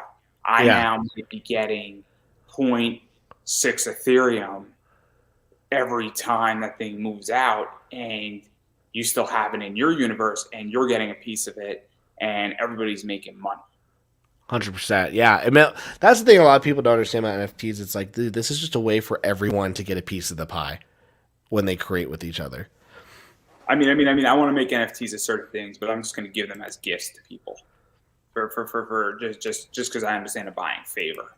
I Yeah. now might be getting zero point 0.6 Ethereum every time that thing moves out, and you still have it in your universe, and you're getting a piece of it, and everybody's making money. 100%. Yeah. I mean, that's the thing a lot of people don't understand about NFTs. It's like, dude, this is just a way for everyone to get a piece of the pie when they create with each other. I want to make NFTs of certain things, but I'm just going to give them as gifts to people for just because I understand a buying favor.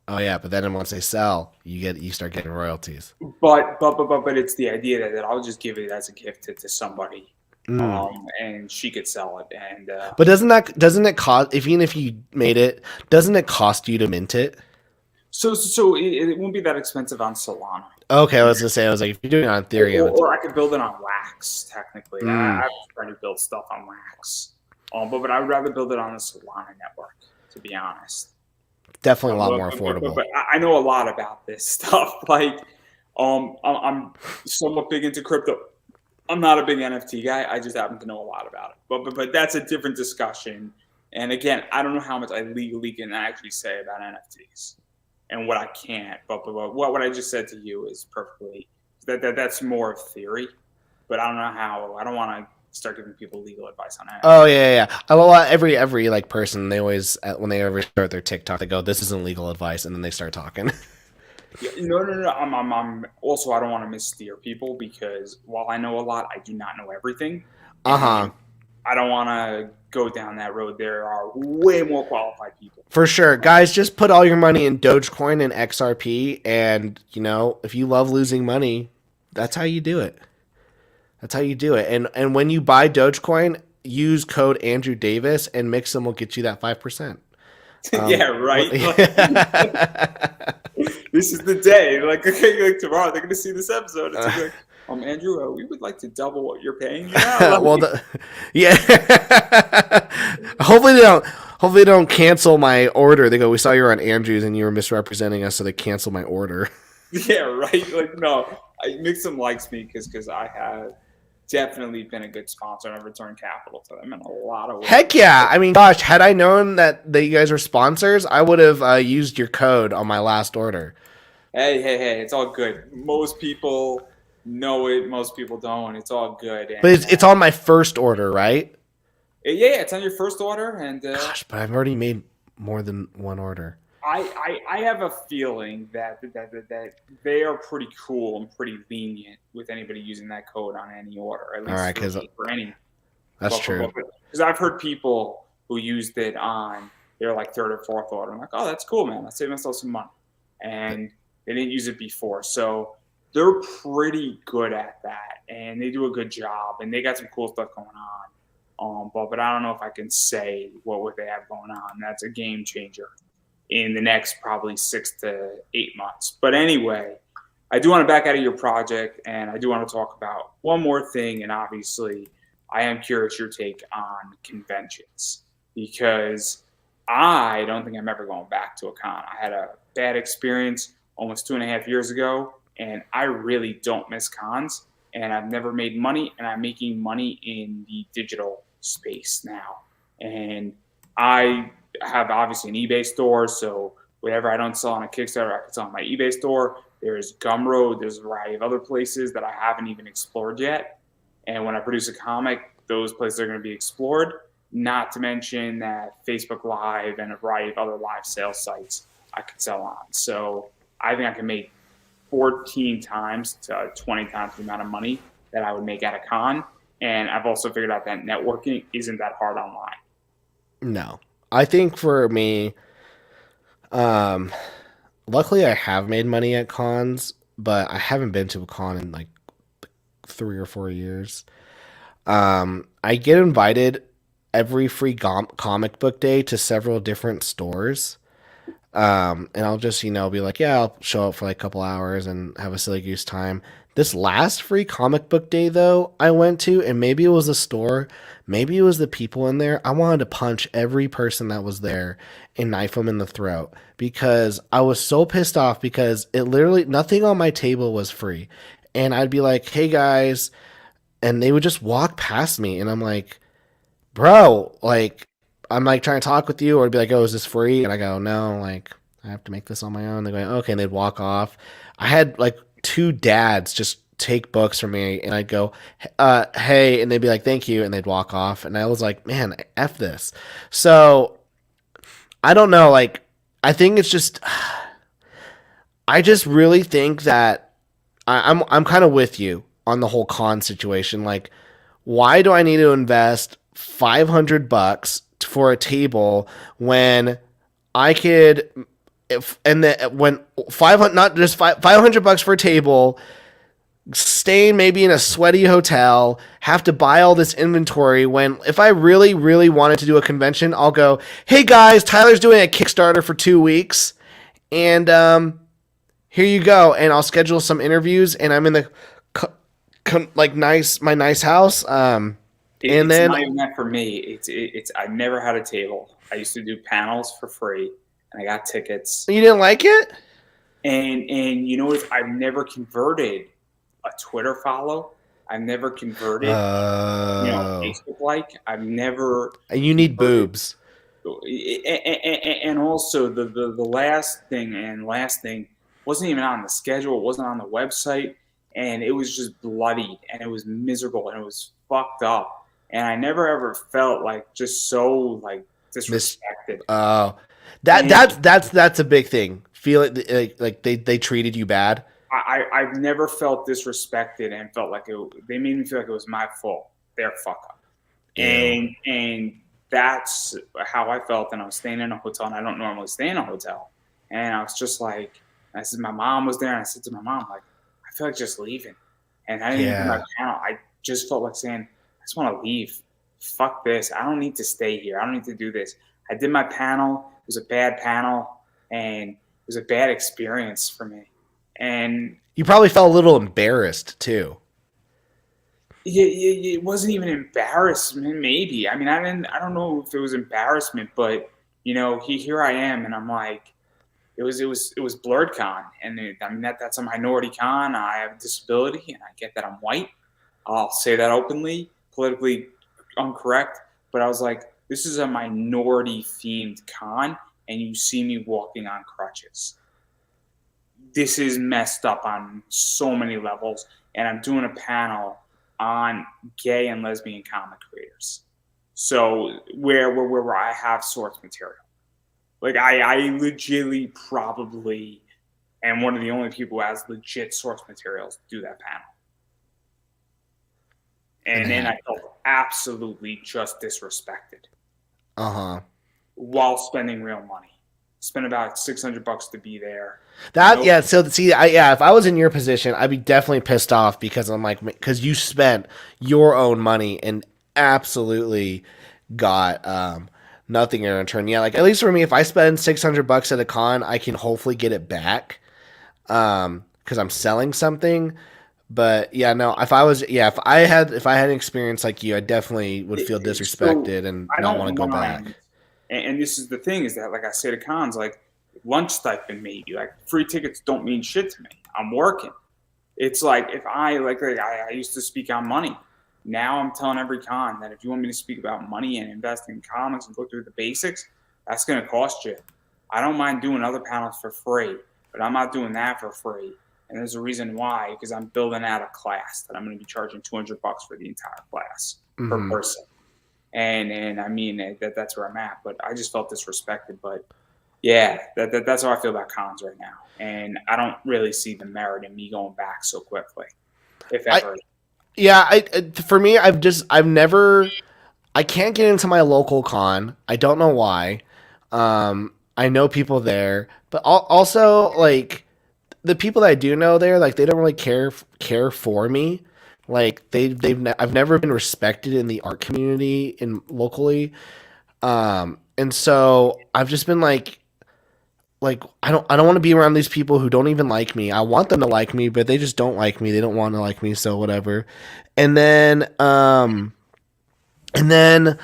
Oh yeah, but then once they sell, you start getting royalties. But it's the idea that I'll just give it as a gift to somebody, Mm. and she could sell it. And But doesn't it cost if even if you made it, doesn't it cost you to mint it? so it won't be that expensive on Solana. Okay, I was gonna say I was like if you're doing it on Ethereum, Or I could build it on Wax. Technically, Mm. I'm trying to build stuff on Wax, but I would rather build it on the Solana network, to be honest. Definitely a lot more affordable. But I know a lot about this stuff. Like, I'm somewhat big into crypto. I'm not a big NFT guy. I just happen to know a lot about it. But that's a different discussion. And again, I don't know how much I legally can actually say about NFTs and what I can't. But what I just said to you is perfectly that's more of theory. But I don't know how. I don't want to start giving people legal advice on NFTs. Oh yeah. I love every like person. They always when they ever start their TikTok, they go, "This isn't legal advice," and then they start talking. Yeah, no. I'm also I don't want to missteer people because while I know a lot, I do not know everything, Uh-huh. and I don't want to go down that road. There are way more qualified people. For sure, guys. Just put all your money in Dogecoin and XRP, and if you love losing money, that's how you do it. That's how you do it. And when you buy Dogecoin, use code Andrew Davis, and Mixum will get you that 5%. Yeah, right. This is the day. Like, okay, like tomorrow they're gonna see this episode. It's like, Andrew, we would like to double what you're paying you now. Well, yeah. Hopefully they don't cancel my order. They go, "We saw you were on Andrews and you were misrepresenting us, so they cancel my order." Yeah, right. Like, no, Mixum likes me because I have definitely been a good sponsor and I've returned capital to them in a lot of ways. Heck yeah! I mean, gosh, had I known that you guys were sponsors, I would have used your code on my last order. Hey, it's all good. Most people know it. Most people don't. It's all good. And, But it's on my first order, right? Yeah, it's on your first order. And gosh, but I've already made more than one order. I have a feeling that they are pretty cool and pretty lenient with anybody using that code on any order. At least all right, because for any. That's true. Because I've heard people who used it on their like third or fourth order. I'm like, oh, that's cool, man. I saved myself some money, and they didn't use it before, so they're pretty good at that, and they do a good job, and they got some cool stuff going on. But I don't know if I can say what they have going on. That's a game changer in the next probably 6 to 8 months. But anyway, I do want to back out of your project, and I do want to talk about one more thing. And obviously, I am curious your take on conventions because I don't think I'm ever going back to a con. I had a bad experience almost 2.5 years ago, and I really don't miss cons. and I've never made money, and I'm making money in the digital space now. And I have obviously an eBay store, so whatever I don't sell on a Kickstarter, I can sell on my eBay store. There's Gumroad, there's a variety of other places that I haven't even explored yet. And when I produce a comic, those places are going to be explored. Not to mention that Facebook Live and a variety of other live sales sites I could sell on. So I think I can make 14 times to 20 times the amount of money that I would make at a con. And I've also figured out that networking isn't that hard online. No. I think for me, luckily I have made money at cons, but I haven't been to a con in like 3 or 4 years. I get invited every free comic book day to several different stores. And I'll just, be like, yeah, I'll show up for like a couple hours and have a silly goose time. This last free comic book day, though, I went to, and maybe it was the store, maybe it was the people in there. I wanted to punch every person that was there and knife them in the throat because I was so pissed off because it literally, nothing on my table was free. And I'd be like, hey guys, and they would just walk past me, and I'm like, bro, like, I'm like trying to talk with you, or be like, oh, is this free? And I go, no, like, I have to make this on my own. They go, okay, and they'd walk off. I had like 2 dads just take books from me, and I'd go, hey, and they'd be like, thank you, and they'd walk off. And I was like, man, F this. So I don't know, like, I think it's just, I just really think that I'm kind of with you on the whole con situation. Like, why do I need to invest $500 for a table when I could, when 500, not just $500 for a table, staying maybe in a sweaty hotel, have to buy all this inventory, when if I really, really wanted to do a convention, I'll go, hey guys, Tyler's doing a Kickstarter for 2 weeks, and here you go, and I'll schedule some interviews, and I'm in the my nice house. And it's then not even that for me. It's I've never had a table. I used to do panels for free, and I got tickets. You didn't like it? And you know what? I've never converted a Twitter follow. I've never converted, Facebook like. I've never. And you need boobs. And also the last thing wasn't even on the schedule. It wasn't on the website, and it was just bloodied, and it was miserable, and it was fucked up. And I never ever felt like just so like disrespected. Oh, that's a big thing. Feel it like they treated you bad. I've never felt disrespected and felt like they made me feel like it was my fault. Their fuck up. Yeah. And that's how I felt. And I was staying in a hotel, and I don't normally stay in a hotel. And I was just like, I said, my mom was there, and I said to my mom, like, I feel like just leaving. And I didn't even do my panel. I just felt like saying, I just want to leave. Fuck this. I don't need to stay here. I don't need to do this. I did my panel. It was a bad panel, and it was a bad experience for me. And you probably felt a little embarrassed too. It wasn't even embarrassment. Maybe. I mean, I don't know if it was embarrassment, but here I am, and I'm like, it was Blurred Con, and I mean that's a minority con. I have a disability, and I get that I'm white. I'll say that openly, politically incorrect, but I was like, this is a minority themed con, and you see me walking on crutches. This is messed up on so many levels, and I'm doing a panel on gay and lesbian comic creators. So where I have source material. Like I legitimately probably am one of the only people who has legit source materials to do that panel. And then I felt absolutely just disrespected. While spending real money. Spent about $600 to be there. So see, if I was in your position, I'd be definitely pissed off because I'm like, because you spent your own money and absolutely got nothing in return. Yeah, like at least for me, if I spend $600 at a con, I can hopefully get it back because I'm selling something. But yeah, no, if I had an experience like you, I definitely would feel disrespected and not want to go back. And this is the thing is that, like I say to cons, like lunch stipend maybe, like free tickets don't mean shit to me. I'm working. It's like if I used to speak on money. Now I'm telling every con that if you want me to speak about money and invest in comics and go through the basics, that's going to cost you. I don't mind doing other panels for free, but I'm not doing that for free. And there's a reason why, because I'm building out a class that I'm going to be charging $200 for the entire class per Mm-hmm. person. And I mean that's where I'm at. But I just felt disrespected. But yeah, that's how I feel about cons right now. And I don't really see the merit in me going back so quickly, if I ever. yeah, for me, I've never, I can't get into my local con. I don't know why. I know people there, but also like the people that I do know there, like they don't really care for me. Like I've never been respected in the art community in locally. And so I've just been like I don't want to be around these people who don't even like me. I want them to like me, but they just don't like me. They don't want to like me, so whatever. And then and then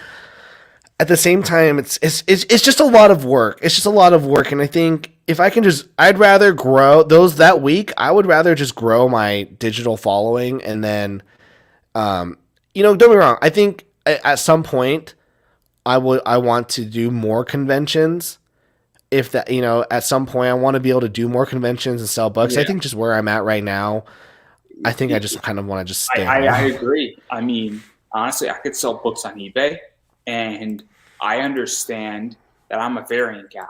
at the same time it's just a lot of work. It's just a lot of work, and I think if I can just, I'd rather grow those that week. I would rather just grow my digital following, and then don't get me wrong. I think at some point I want to do more conventions. If that, at some point I want to be able to do more conventions and sell books. I Yeah, think just where I'm at right now, I think I just kind of want to just stay I home. agree. I mean, honestly, I could sell books on eBay, and I understand that I'm a variant guy.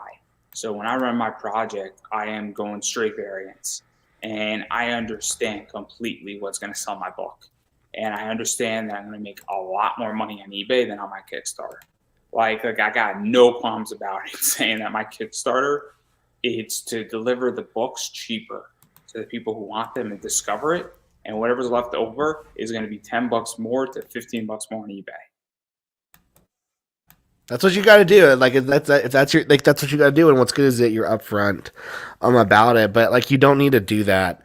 So when I run my project, I am going straight variants, and I understand completely what's going to sell my book, and I understand that I'm going to make a lot more money on eBay than on my Kickstarter. Like I got no qualms about it saying that my Kickstarter, it's to deliver the books cheaper to the people who want them and discover it, and whatever's left over is going to be $10 more to $15 more on eBay. That's what you got to do. Like if that's your, like that's what you got to do. And what's good is that you're upfront about it. But like you don't need to do that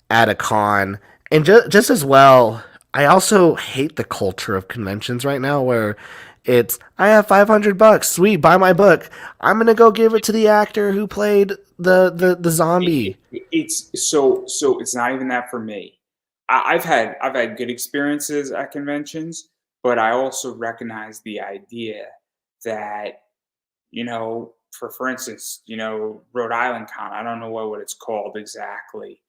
at a con. And just as well, I also hate the culture of conventions right now where it's I have $500, sweet, buy my book. I'm gonna go give it to the actor who played the zombie. It's so it's not even that for me. I've had good experiences at conventions, but I also recognize the idea that for instance, Rhode Island Con. I don't know what it's called exactly,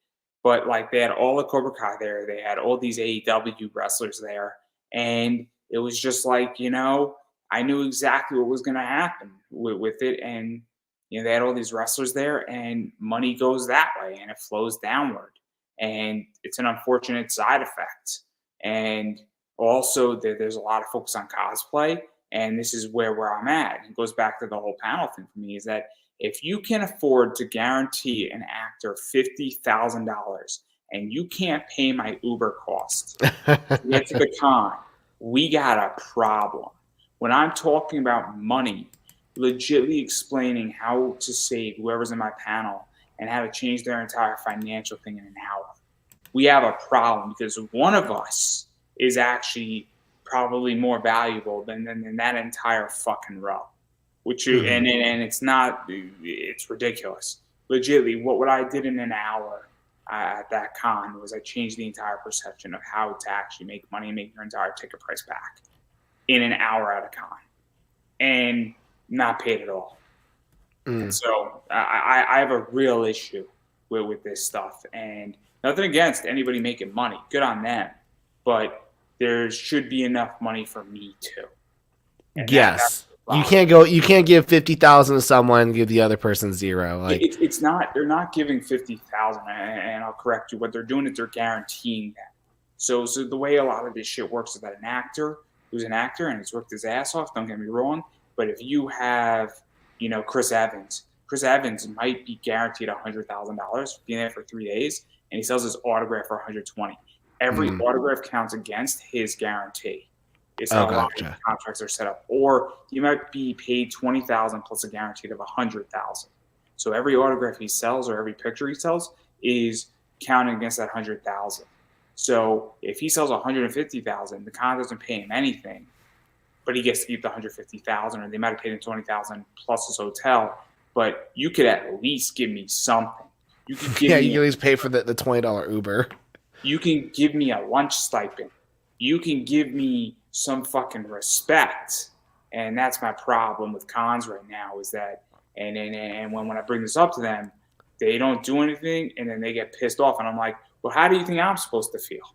but like they had all the Cobra Kai there. They had all these AEW wrestlers there, and it was just like I knew exactly what was going to happen with it, and they had all these wrestlers there, and money goes that way, and it flows downward, and it's an unfortunate side effect, and also there's a lot of focus on cosplay, and this is where I'm at. It goes back to the whole panel thing for me is that if you can afford to guarantee an actor $50,000 and you can't pay my Uber cost to get to the con, we got a problem. When I'm talking about money, legitimately explaining how to save whoever's in my panel and how to change their entire financial thing in an hour, we have a problem because one of us is actually probably more valuable than that entire fucking row. Which you Mm-hmm. and it's not, it's ridiculous. Legitimately, what I did in an hour at that con was I changed the entire perception of how to actually make money and make your entire ticket price back in an hour at a con, and not paid at all. And Mm. so I have a real issue with this stuff, and nothing against anybody making money. Good on them, but there should be enough money for me too, and that's Yes. the problem. You can't give 50,000 to someone and give the other person zero. Like It's not. They're not giving 50,000, and I'll correct you. What they're doing is they're guaranteeing that. So the way a lot of this shit works is that an actor who's an actor and has worked his ass off. Don't get me wrong, but if you have, Chris Evans might be guaranteed $100,000 for being there for 3 days, and he sells his autograph for 120. Every mm. autograph counts against his guarantee. Is Oh, how a lot of gotcha. contracts are set up. Or you might be paid 20,000 plus a guarantee of 100,000. So every autograph he sells or every picture he sells is counted against that 100,000. So if he sells 150,000, the con doesn't pay him anything, but he gets to keep the 150,000, or they might have paid him 20,000 plus his hotel. But you could at least give me something. You could give Yeah, me you can at least pay for the $20 Uber. You can give me a lunch stipend. You can give me some fucking respect. And that's my problem with cons right now is that, and when I bring this up to them, they don't do anything and then they get pissed off. And I'm like, well, how do you think I'm supposed to feel?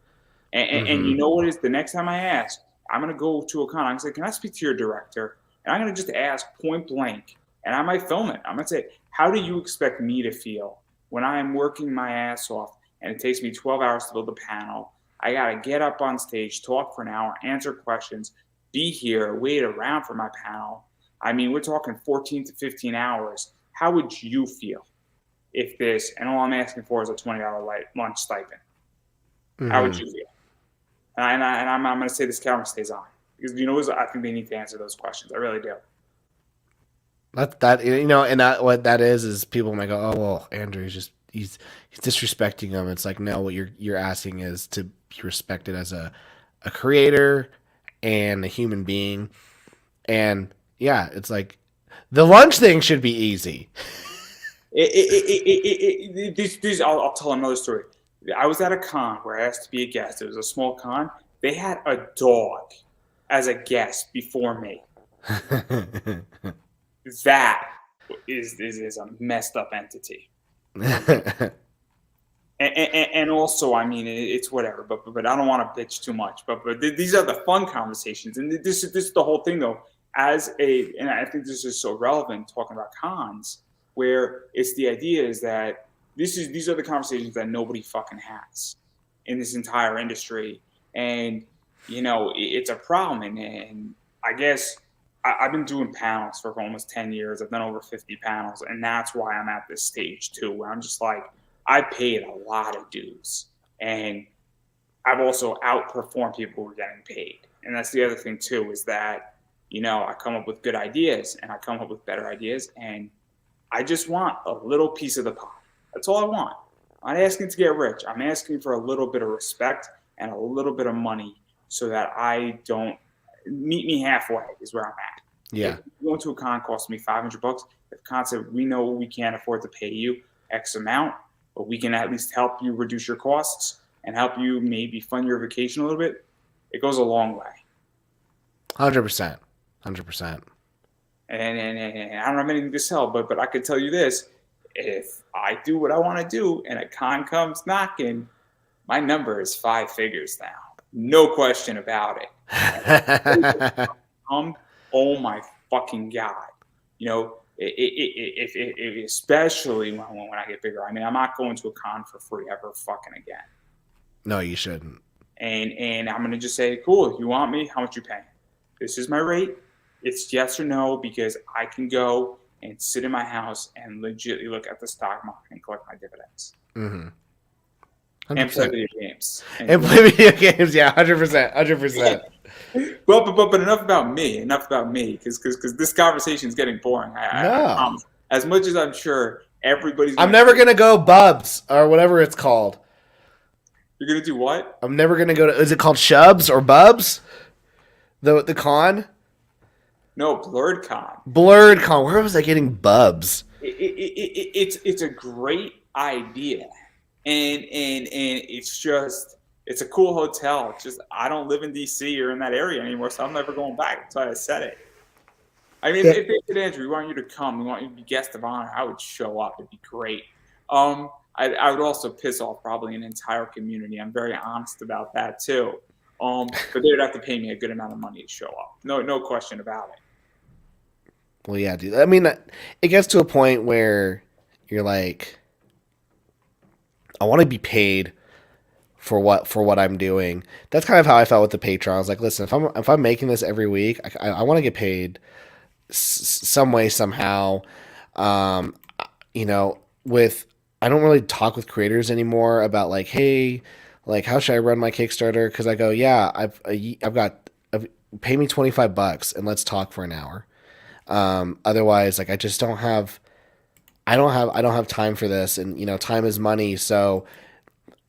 And you know what is the next time I ask, I'm going to go to a con. I'm going to say, can I speak to your director? And I'm going to just ask point blank, and I might film it. I'm going to say, how do you expect me to feel when I am working my ass off and it takes me 12 hours to build a panel? I got to get up on stage, talk for an hour, answer questions, be here, wait around for my panel. I mean, we're talking 14 to 15 hours. How would you feel if this, and all I'm asking for is a $20 lunch stipend? How would you feel? And I'm going to say this camera stays on because I think they need to answer those questions. I really do. And what that is people might go, oh well, Andrew he's disrespecting them. It's like, no, what you're asking is to be respected as a creator and a human being. And yeah, it's like the lunch thing should be easy. I'll tell another story. I was at a con where I asked to be a guest. It was a small con. They had a dog as a guest before me. That is a messed up entity. and also, I mean, it's whatever. But I don't want to bitch too much. But these are the fun conversations, and this is the whole thing though. And I think this is so relevant talking about cons, where it's the idea is that these are the conversations that nobody fucking has in this entire industry. And, it's a problem. And I guess I've been doing panels for almost 10 years. I've done over 50 panels. And that's why I'm at this stage too, where I'm just like, I paid a lot of dues. And I've also outperformed people who are getting paid. And that's the other thing too, is that, I come up with good ideas and I come up with better ideas. And I just want a little piece of the pie. That's all I want. I'm not asking to get rich. I'm asking for a little bit of respect and a little bit of money so that I don't meet me halfway is where I'm at. Yeah. If going to a con costs me $500, if con said, we know we can't afford to pay you X amount, but we can at least help you reduce your costs and help you maybe fund your vacation a little bit, it goes a long way. 100%. 100%. And I don't have anything to sell, but I can tell you this. If I do what I want to do and a con comes knocking, my number is 5 figures now. No question about it. Oh my fucking God. Especially when I get bigger. I mean, I'm not going to a con for free ever fucking again. No, you shouldn't. And I'm going to just say, cool, you want me? How much you paying? This is my rate. It's yes or no because I can go and sit in my house and legitimately look at the stock market and collect my dividends. Mm-hmm. And play video games. And play video games, yeah, 100%. 100%. But enough about me, because this conversation is getting boring. I promise. As much as I'm sure everybody's... I'm never going to go Bubs or whatever it's called. You're going to do what? I'm never going to go to... Is it called Shubs or Bubs? The con? No, Blurred Con. Blurred Con. Where was I getting Bubs? It's a great idea, and it's a cool hotel. It's just I don't live in DC or in that area anymore, so I'm never going back. That's why I said it. I mean, if they said, Andrew, we want you to come, we want you to be guest of honor, I would show up. It'd be great. I would also piss off probably an entire community. I'm very honest about that too. But they would have to pay me a good amount of money to show up. No question about it. Well, yeah, dude. I mean, it gets to a point where you're like, I want to be paid for what I'm doing. That's kind of how I felt with the Patreon. I was like, listen, if I'm making this every week, I want to get paid some way somehow. With I don't really talk with creators anymore about like, hey, like how should I run my Kickstarter? Because I go, yeah, I've got pay me $25 and let's talk for an hour. Otherwise, like I just don't have time for this, and time is money. So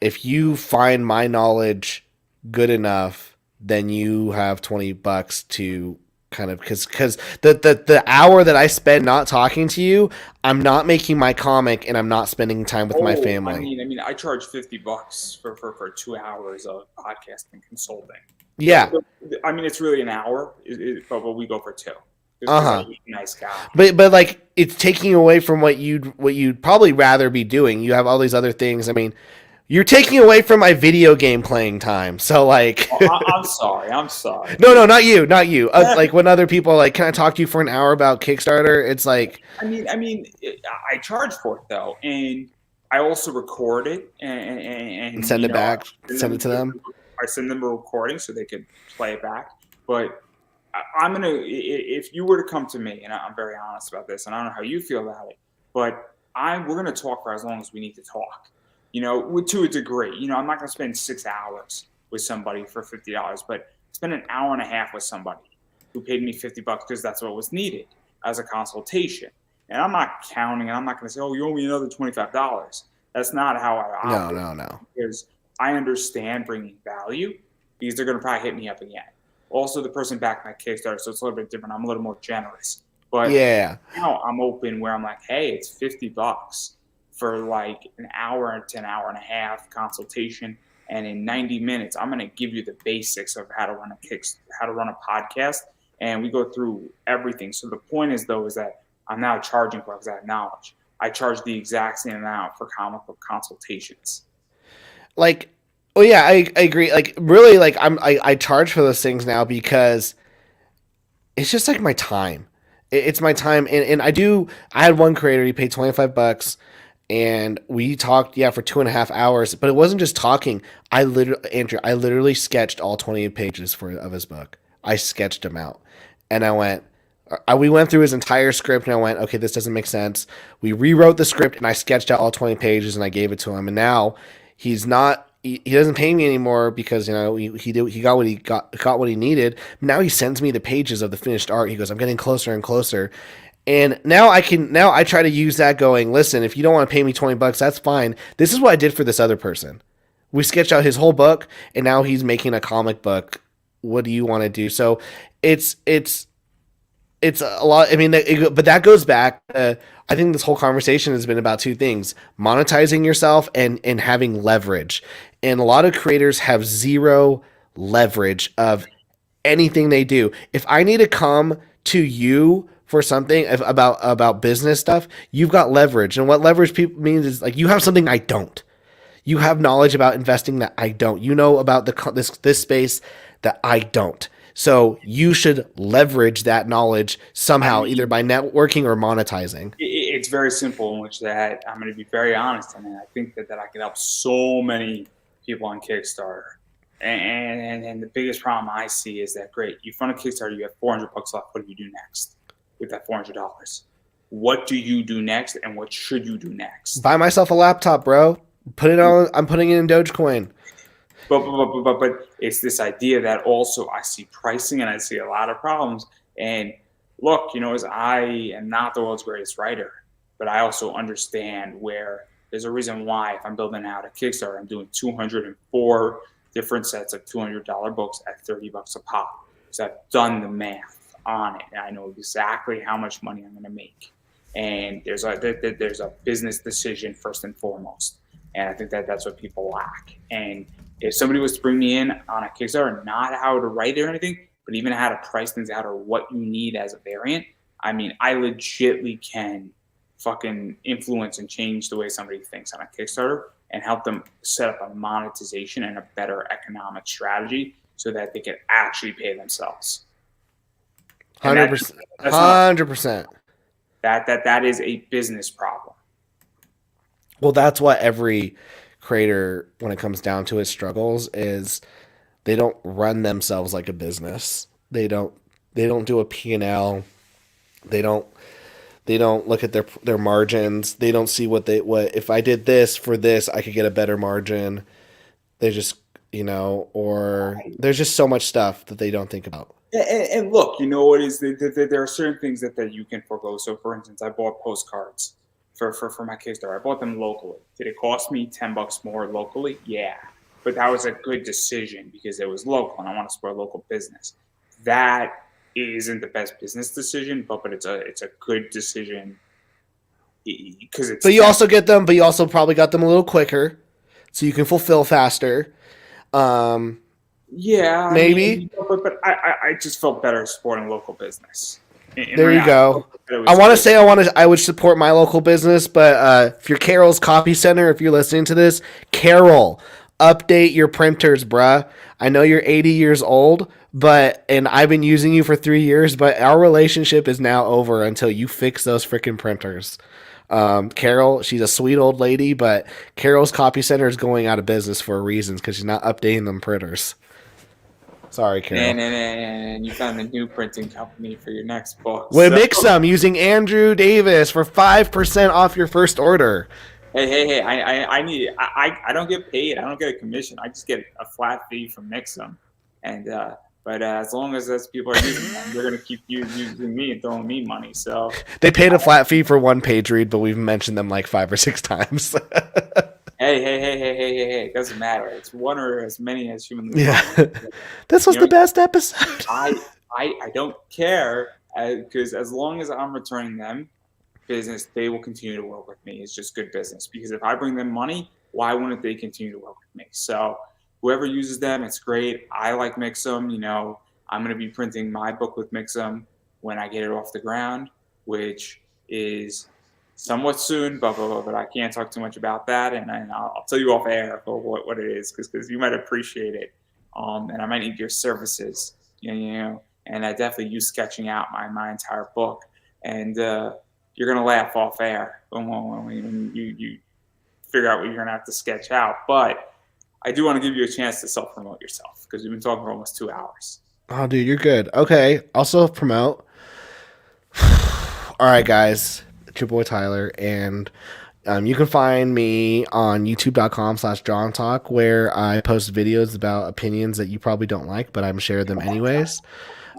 if you find my knowledge good enough, then you have $20 to kind of because the hour that I spend not talking to you, I'm not making my comic and I'm not spending time with my Oh, family. I charge $50 for 2 hours of podcasting consulting. Yeah. It's really an hour, but we go for two because I'm Uh-huh. a nice guy. But like it's taking away from what you'd probably rather be doing. You have all these other things. I mean, you're taking away from my video game playing time. So like Oh, I'm sorry. I'm sorry. no, not you, not you. Like when other people are like, can I talk to you for an hour about Kickstarter? It's like I charge for it though, and I also record it and send it back, send send it to them. I send them a recording so they could play it back. But I'm gonna if you were to come to me, and I'm very honest about this, and I don't know how you feel about it, but we're gonna talk for as long as we need to talk. To a degree. I'm not gonna spend 6 hours with somebody for $50, but spend an hour and a half with somebody who paid me $50 because that's what was needed as a consultation. And I'm not counting, and I'm not going to say, "Oh, you owe me another $25." That's not how I operate. No. Because I understand bringing value because they're going to probably hit me up again. Also, the person backed my Kickstarter, so it's a little bit different. I'm a little more generous. But Yeah. now I'm open where I'm like, hey, it's $50 for like an hour to an hour and a half consultation. And in 90 minutes, I'm going to give you the basics of how to run a podcast. And we go through everything. So the point is, though, is that I'm now charging for it because I have knowledge. I charge the exact same amount for comic book consultations. Like, oh yeah, I agree. Like really, like I charge for those things now because it's just like my time. It's my time, and I had one creator. He paid $25, and we talked for 2.5 hours. But it wasn't just talking. I literally sketched all 20 pages of his book. I sketched him out, and we went through his entire script, and I went, okay, this doesn't make sense. We rewrote the script, and I sketched out all 20 pages, and I gave it to him. And now he's not. He doesn't pay me anymore because he got what he needed. Now he sends me the pages of the finished art. He goes, I'm getting closer and closer. And now I try to use that going, listen, if you don't want to pay me $20, that's fine. This is what I did for this other person. We sketched out his whole book, and now he's making a comic book. What do you want to do? So it's a lot. I mean, but that goes back. I think this whole conversation has been about two things: monetizing yourself and having leverage. And a lot of creators have zero leverage of anything they do. If I need to come to you for something about business stuff, you've got leverage. And what leverage people means is like you have something I don't. You have knowledge about investing that I don't. You know about this space that I don't. So you should leverage that knowledge somehow, either by networking or monetizing. It's very simple in which that I'm going to be very honest. I think that I can help so many people on Kickstarter. And the biggest problem I see is that, great, you fund a Kickstarter, you have $400 left. What do you do next with that $400? What do you do next, and what should you do next? Buy myself a laptop, bro. I'm putting it in Dogecoin. But it's this idea that also I see pricing and I see a lot of problems. And look, as I am not the world's greatest writer, but I also understand where there's a reason why if I'm building out a Kickstarter, I'm doing 204 different sets of $200 books at $30 a pop. So I've done the math on it, and I know exactly how much money I'm going to make. And there's a business decision first and foremost. And I think that's what people lack. And if somebody was to bring me in on a Kickstarter, not how to write or anything, but even how to price things out or what you need as a variant, I legitly can fucking influence and change the way somebody thinks on a Kickstarter and help them set up a monetization and a better economic strategy so that they can actually pay themselves. 100%. 100%. That is a business problem. Well, that's what every creator, when it comes down to it, struggles is they don't run themselves like a business. They don't do a P&L. They don't look at their margins. They don't see what if I did this for this, I could get a better margin. They just, or there's just so much stuff that they don't think about. And look, what is there are certain things that you can forego. So for instance, I bought postcards for my Kickstarter. I bought them locally. Did it cost me $10 more locally? Yeah. But that was a good decision because it was local and I want to support local business. That isn't the best business decision, but it's a good decision because it's But you temp. also get them, but you also probably got them a little quicker, so you can fulfill faster. Um, Yeah, I maybe. mean, but I just felt better supporting local business. In There you reality, go. it I was want to it, say I would support my local business, but if you're Carol's Copy Center, if you're listening to this, Carol, update your printers, bruh. I know you're 80 years old, and I've been using you for 3 years, but our relationship is now over until you fix those freaking printers. Carol, she's a sweet old lady, but Carol's Copy Center is going out of business for a reason because she's not updating them printers. Sorry, Carol. and you found a new printing company for your next book. We So mix them using Andrew Davis for 5% off your first order. hey, I need I don't get paid. I don't get a commission. I just get a flat fee from Mixum, and but as long as those people are using them, they're gonna keep using me and throwing me money. So They paid a flat fee for one page read, but we've mentioned them like 5 or 6 times. hey, it doesn't matter. It's one or as many as humanly Yeah. possible. This was You the know, best episode. I don't care because as long as I'm returning them business, they will continue to work with me. It's just good business because if I bring them money, why wouldn't they continue to work with me? So whoever uses them, it's great. I like Mixum. I'm going to be printing my book with Mixum when I get it off the ground, which is somewhat soon, but I can't talk too much about that. And I'll tell you off air what it is because you might appreciate it. And I might need your services, and I definitely use sketching out my entire book. And you're going to laugh off air when you figure out what you're going to have to sketch out. But I do want to give you a chance to self-promote yourself because we've been talking for almost 2 hours. Oh, dude, you're good. Okay, I'll self promote. All right, guys, it's your boy Tyler, and you can find me on youtube.com/John Talk, where I post videos about opinions that you probably don't like, but I'm share them anyways.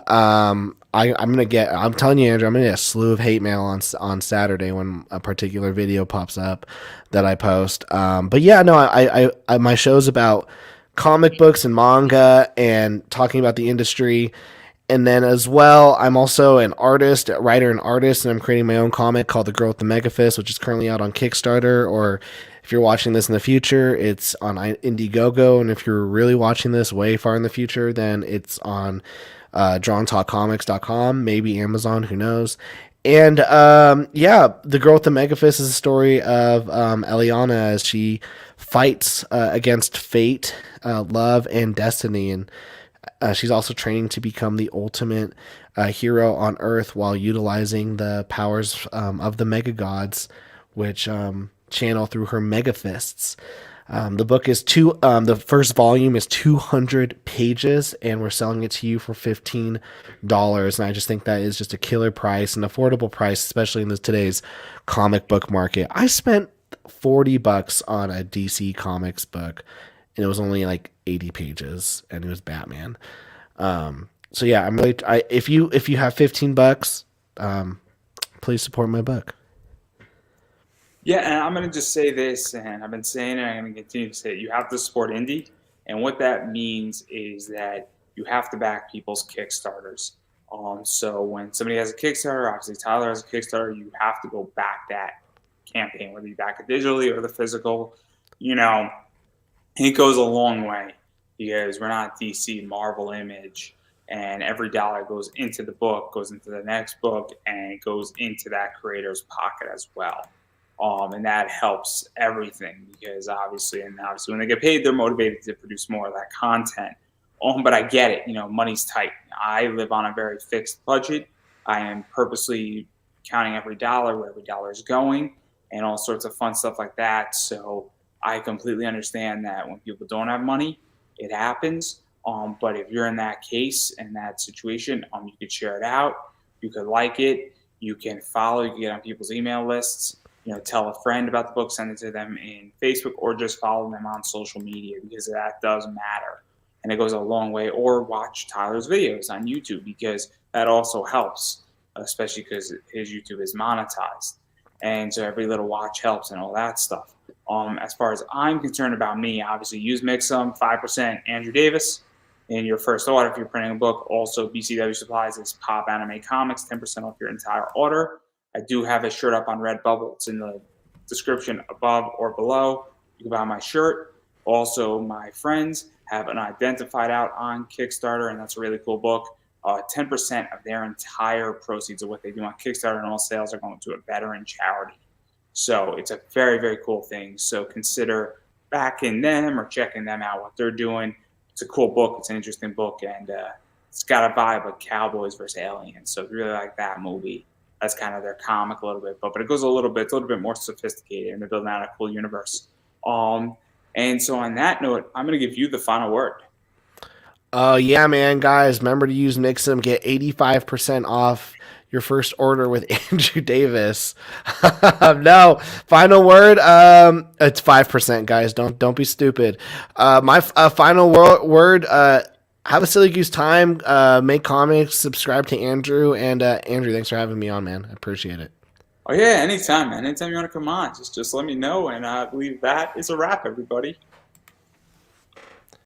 I'm telling you, Andrew, I'm gonna get a slew of hate mail on Saturday when a particular video pops up that I post. But yeah, no, I my show's about comic books and manga and talking about the industry. And then as well, I'm also an artist, a writer and artist, and I'm creating my own comic called The Girl with the Mega Fist, which is currently out on Kickstarter, or if you're watching this in the future, it's on Indiegogo. And if you're really watching this way far in the future, then it's on DrawnTalkComics.com, maybe Amazon, who knows. And yeah, The Girl with the Mega Fist is a story of Eliana as she fights against fate, love, and destiny. And she's also training to become the ultimate hero on Earth while utilizing the powers of the Mega Gods, which channel through her Mega Fists. The book is the first volume is 200 pages, and we're selling it to you for $15. And I just think that is just a killer price, an affordable price, especially in today's comic book market. I spent $40 on a DC Comics book, and it was only like 80 pages, and it was Batman. So yeah, if you have $15, please support my book. Yeah, and I'm going to just say this, and I've been saying it, and I'm going to continue to say it. You have to support indie, and what that means is that you have to back people's Kickstarters. So when somebody has a Kickstarter, obviously Tyler has a Kickstarter, you have to go back that campaign, whether you back it digitally or the physical. It goes a long way because we're not DC, Marvel, Image, and every dollar goes into the book, goes into the next book, and it goes into that creator's pocket as well. And that helps everything because obviously when they get paid, they're motivated to produce more of that content. But I get it, money's tight. I live on a very fixed budget. I am purposely counting every dollar, where every dollar is going, and all sorts of fun stuff like that. So I completely understand that when people don't have money, it happens. But if you're in that case and that situation, you could share it out. You could like it. You can follow. You can get on people's email lists. Tell a friend about the book, send it to them in Facebook, or just follow them on social media because that does matter. And it goes a long way. Or watch Tyler's videos on YouTube because that also helps, especially because his YouTube is monetized. And so every little watch helps and all that stuff. As far as I'm concerned about me, obviously use Mixum, 5%, Andrew Davis. in your first order if you're printing a book. Also, BCW Supplies is Pop Anime Comics, 10% off your entire order. I do have a shirt up on Redbubble. It's in the description above or below. You can buy my shirt. Also, my friends have an Identified out on Kickstarter, and that's a really cool book. 10% of their entire proceeds of what they do on Kickstarter and all sales are going to a veteran charity. So it's a very, very cool thing. So consider backing them or checking them out, what they're doing. It's a cool book. It's an interesting book, and it's got a vibe of cowboys versus aliens. So if you really like that movie, that's kind of their comic a little bit. But it goes a little bit more sophisticated, and they're building out a cool universe. And so on that note, I'm going to give you the final word. Yeah, man, guys, remember to use Mixum, get 85% off your first order with Andrew Davis. No, final word. It's 5%, guys. Don't be stupid. My final word. Have a silly goose time. Make comics. Subscribe to Andrew. And Andrew, thanks for having me on, man. I appreciate it. Oh yeah, anytime, man. Anytime you want to come on, just let me know. And I believe that is a wrap, everybody.